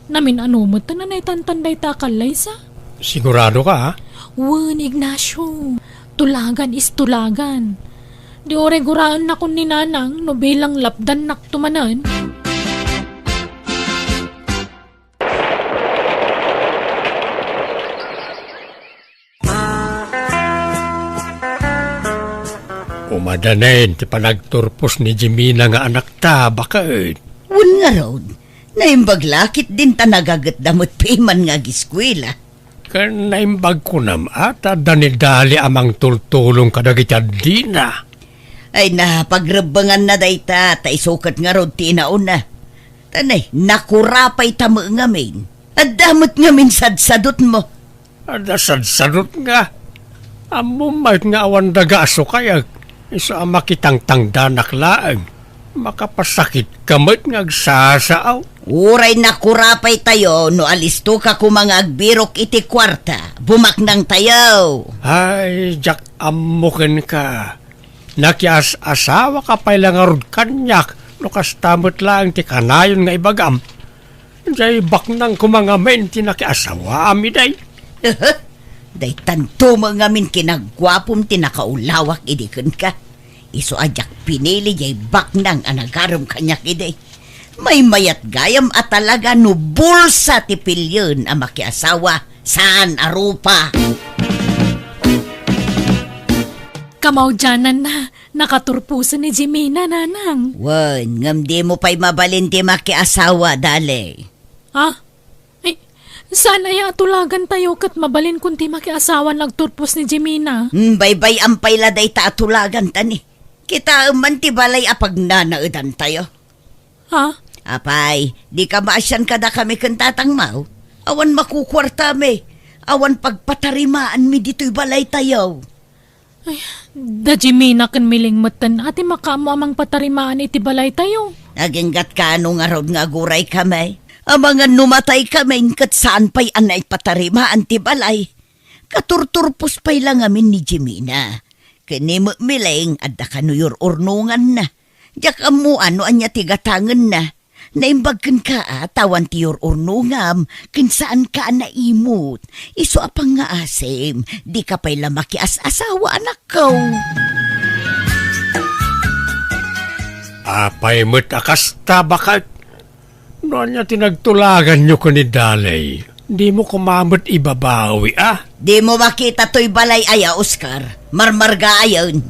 Namin anumot na tantanday ta kalay sa. Sigurado ka Wan, Ignacio. Tulagan is tulagan. Di oray guraan na kun ni nanang no bilang lapdan nak tumanan. Umadanin ti panagturpos ni Jimina nga anak ta, bakit? Wan nga rod, naimbaglakit din ta nagagat damot piman nga giskwela. Kan naimbag ko nam ata danidali amang tultulong kadagitad di na. Ay napagrebangan na dayta, ta isukat nga rod tinaon na. Tanay, nakurapay tamo ngamin. At damot ngamin sadsadot mo. Ada sadsadot nga. Amo may nga awan daga aso kaya isa ang makitang tangdanak laang. Makapasakit kamot nga agsasaaw. Uray nakurapay tayo, no alisto ka kumanga agbirok iti kwarta. Bumaknang tayo. Ay, jak amukin ka. Nakias asawa ka pa ilang arod kanyak. No kastamot lang ti kanayon nga ibagam. Jay baknang kumangamen ti nakiasawa ami day. Day tanto mga min kinagwapom ti nakaulawak idikon ka. Iso ajak pinili jay baknang anagarom kanyak iday. May mayat gayam at talaga no bulsa ti pilyon ang makiasawa saan arupa. Kamaudyanan na, nakaturpuso ni Jimina, nanang. Wan, ngam di mo pa'y mabalin ti makiasawa dali. Ha? Eh, sana atulagan tayo kat mabalin kunti makiasawan nagturpos ni Jimina. Baybay ang payladay ta atulagan tani. Kita man ti balay apag nanaudan tayo. Ha? Apay, di ka maasyan kada kami kantatang mau. Awan makukwarta me. Awan pagpatarimaan mi dito'y balay tayo. Da Jimina kan miling matan ati makamo amang patarimaan iti balay tayo. Naginggat ka anong arod nga guray kami. Ang mga numatay kami kat saan pa'y anay patarimaan ti balay. Katurturpos pa'y lang amin ni Jimina. Kanimo miling adda kanuyor urnungan na. Diyak amu ano anya tigatangan na. Naimbagkan ka tawan tiyor urnungam kin saan ka naimut. Iso apang nga asim, di ka pa'y lamaki asawa anak ko. Apay mo't akasta bakit? Noon niya tinagtulagan nyo ko ni Dalay. Di mo kumamot ibabawi Di mo makita to'y balay aya, Oscar. Marmarga ayon.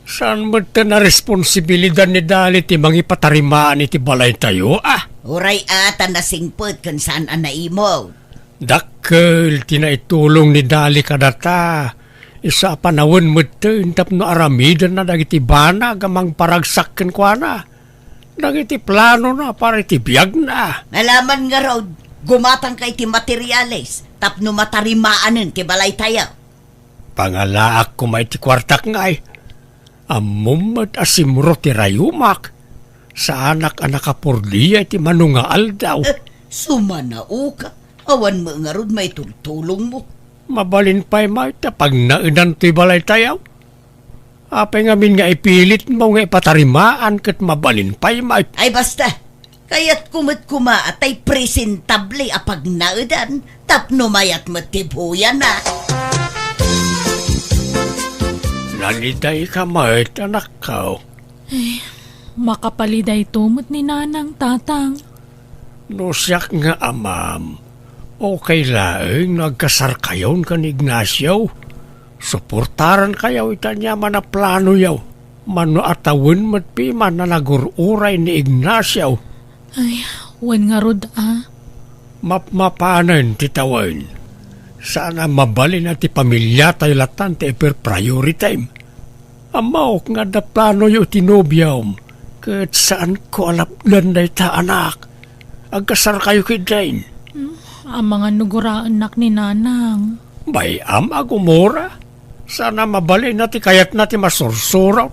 Saan mo na responsibilidad ni Dali ti mangipatarimaan iti balay tayo Uray ata nasingpot kung saan naimo. Dakkel tinaitulong ni Dali kadata. Isa panawon mo tapno aramidan na dagiti bana gamang paragsakken kwa na. Dagiti plano na para iti biyag na. Nalaman nga raw, gumatang kay ti materyales tapno matarimaanen ti balay tayo. Pangalaak ko may ti kwartak ngay. Amumad asimro ti rayumak. Sa anak-anak apurliya ti manungaal daw. Sumanao ka. Awan mo nga rod may tultulong mo. Mabalin pa'y may tapag nainan ti balay tayaw. Apay ngamin nga ipilit mo nga ipatarimaan kat mabalin pa'y may. Ay basta, kaya't kumot kuma at ay presentable apag naidan tapno mayat matibuyan na. Naliday ka may anak ka. Makapaliday tumot ni nanang tatang. No siyak nga amam. Okay laeng nagkasar kayon kan Ignacio. Suportaran kayaw itanya man na plano yaw. Mano atawin matpiman na nagururay ni Ignacio. Ay, wan nga rod Mapanan titawin. Sana mabalin at pamilya tayo latan ti priority time. Amaok nga da plano yu tinobyaw. Kat saan ko alaplan na ita anak. Agkasar kayo kidain. Ang mga nuguraan nak ni nanang. Bayam agumora. Sana mabalin natin kayat natin masursuraw.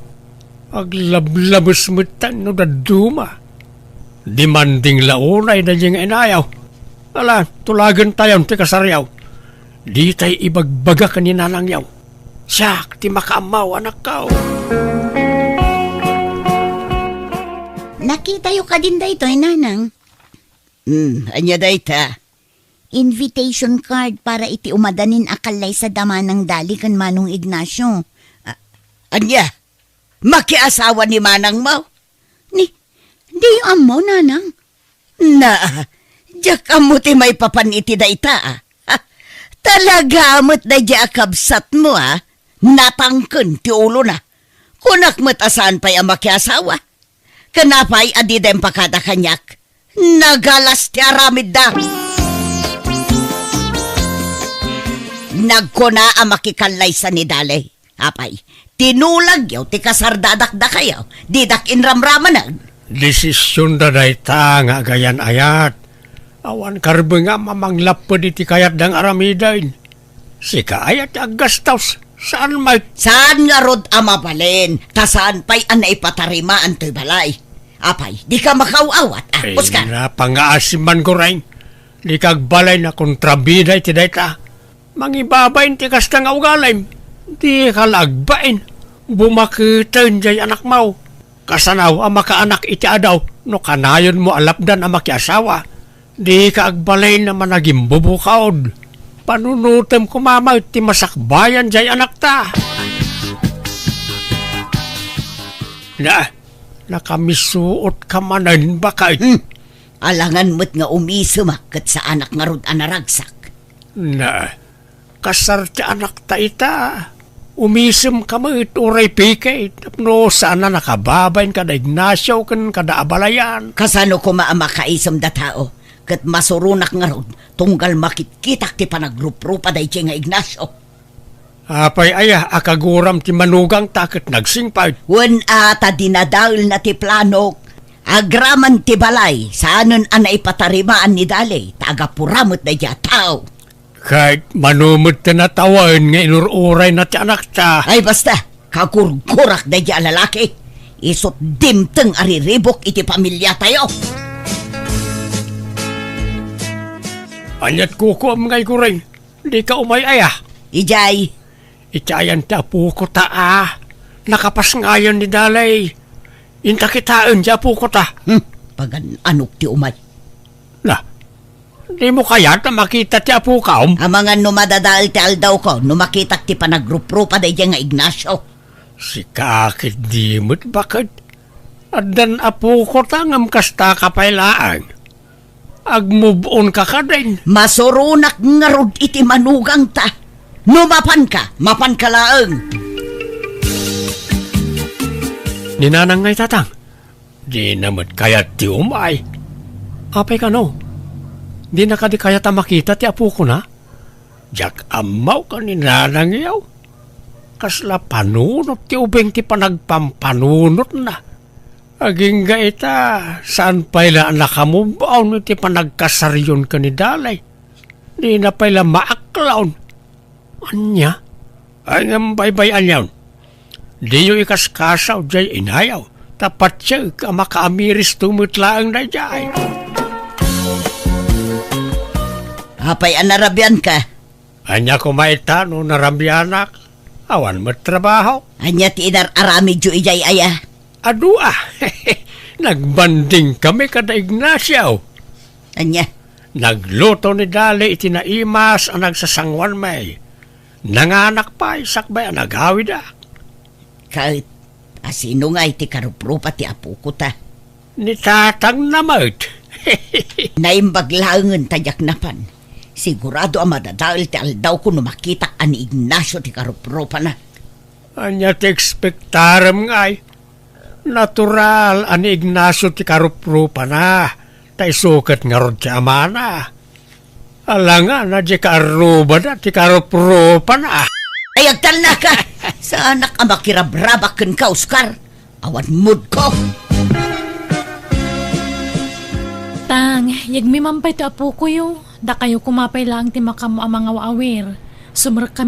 Aglablabos mo no daduma. Demanding launay na diyang inayaw. Ala, tulagan tayo ti kasaryaw. Di tayo ibagbaga kanina lang yaw. Siyak, ti makaamaw anak ka. Nakita yung kadinda ito, nanang. Anya dayta. Invitation card para iti umadanin akalay sa dama ng dali kan Manong Ignacio. Anya, makiasawa ni Manang mo? Di yung amo, nanang. Na, diyak amuti may papan iti dayta Talaga amot na diya kabsat mo Natangken ti ulo na. Kunak matasan pa'y ang makiasawa. Kanapa'y adidem pakada kanyak. Nagalas ti aramid da. Nagkuna ang makikalay sa nidalay. Apay, tinulag yaw, ti kasardadak da kayo. Didak inramraman na. Desisyon da dayta nga gayan ayat. Awan karbe nga mamanglap pa di ti kayat dang aramidain. Sika ayat agastaws. Saan may... Saan nga rod ama balen? Tasaan pa'y ang naipatarimaan to'y balay? Apay, di ka makauawat, Ay, Oscar. napangaasiman ko rin. Di kagbalay na kontrabida iti dayta. Mangibabain ti kasta nga ugalim. Di ka lagbain. Bumakitin jay anak mau. Kasanaw ang makaanak iti adaw. No kanayon mo alapdan ang makiasawa. Di ka agbalay na managing bubukaod. Panunutem ko mama iti masakbayan jay anak ta. Nakamisuot ka manan bakay. Alangan mo't nga umisumakot sa anak nga rod anaragsak. Kasar ti anak ta ita. Umisem ka mo ituray pikay. Tapno saan na nakababayin kada Ignacio kan kada abalayan. Kasano ko maamakaisam da tao? Kat masurunak nga rod, tunggal makitkitak ti panagruprupa day nga Ignacio. Apay aya, akaguram ti manugang takit nagsingpay. Wen ata dinadaul na ti planok, agraman ti balay, saanon ang naipatarimaan ni Dali, tagapuramot na diya tao. Kahit manumot ti natawan nga inururay na ti anak ta. Ay basta, kakurkurak na diya lalaki, isot dimteng ariribok iti pamilya tayo. Anyat kuko ngay ko rin, di ka umay-aya. Ijay, Itayan ti apo ko ta nakapas ngayon ni Dalay. Inta kitaan ti apo ko ta. pagan anok ti umay. Di mo kaya ta makita ti apo ka Amangan no madadaal ti aldaw ko, no makitak ti panagruprupa day nga Ignacio. Si kakit di mo't bakit? Adan apo ko ta ngam kasta kapailaan. Ag-move on ka ka din. Masurunak nga rod iti manugang ta. No mapan ka laeng. Ninanang ngay tatang. Di naman kaya ti umay. Apay ka no? Di na ka di kaya ta makita ti apo ko na? Jak amaw ka ni nanang yaw. Kasla panunot ti ubeng ti panagpampanunot na. Aging gaita, saan pala nakamubaw no ti panagkasaryon ka ni Dalay? Di na pala maaklaon. Anya? Ay nga baybayan yaw. Di yung ikaskasaw jay inayaw. Tapat siya ka makaamiris tumutlaang na jay. Apay anarabyan ka. Anya kumaita no narambianak. Awan matrabaho. Anya ti inararami jo ijay aya. Adua. Nagbanding kami kada Ignacio. Anya, Nagluto ni Dali itinaimas ang nagsasangwan may. Nanganak pa isakbay ang naghawid kahit asino nga iti karuprupa ti apo ko ta. Ni tatang namot. Naimbaglangan tayak napan. Sigurado ang madadaal ti aldaw ko no makita an Ignacio ti karuprupa na. Anya ti ekspektarem ngay. Natural an Ignacio ti karuprupa na. Tay sukat nga rod ti amana. Alanga na di karuba na ti karuprupa na. Ay agtal na ka! Sa anak ang makirabrabakan ka, Oscar. Awan mood ko. Tang, yagmi mampay to apo ko yo. Da kayo kumapay lang ti makamo ang mga waawir. Sumrek kami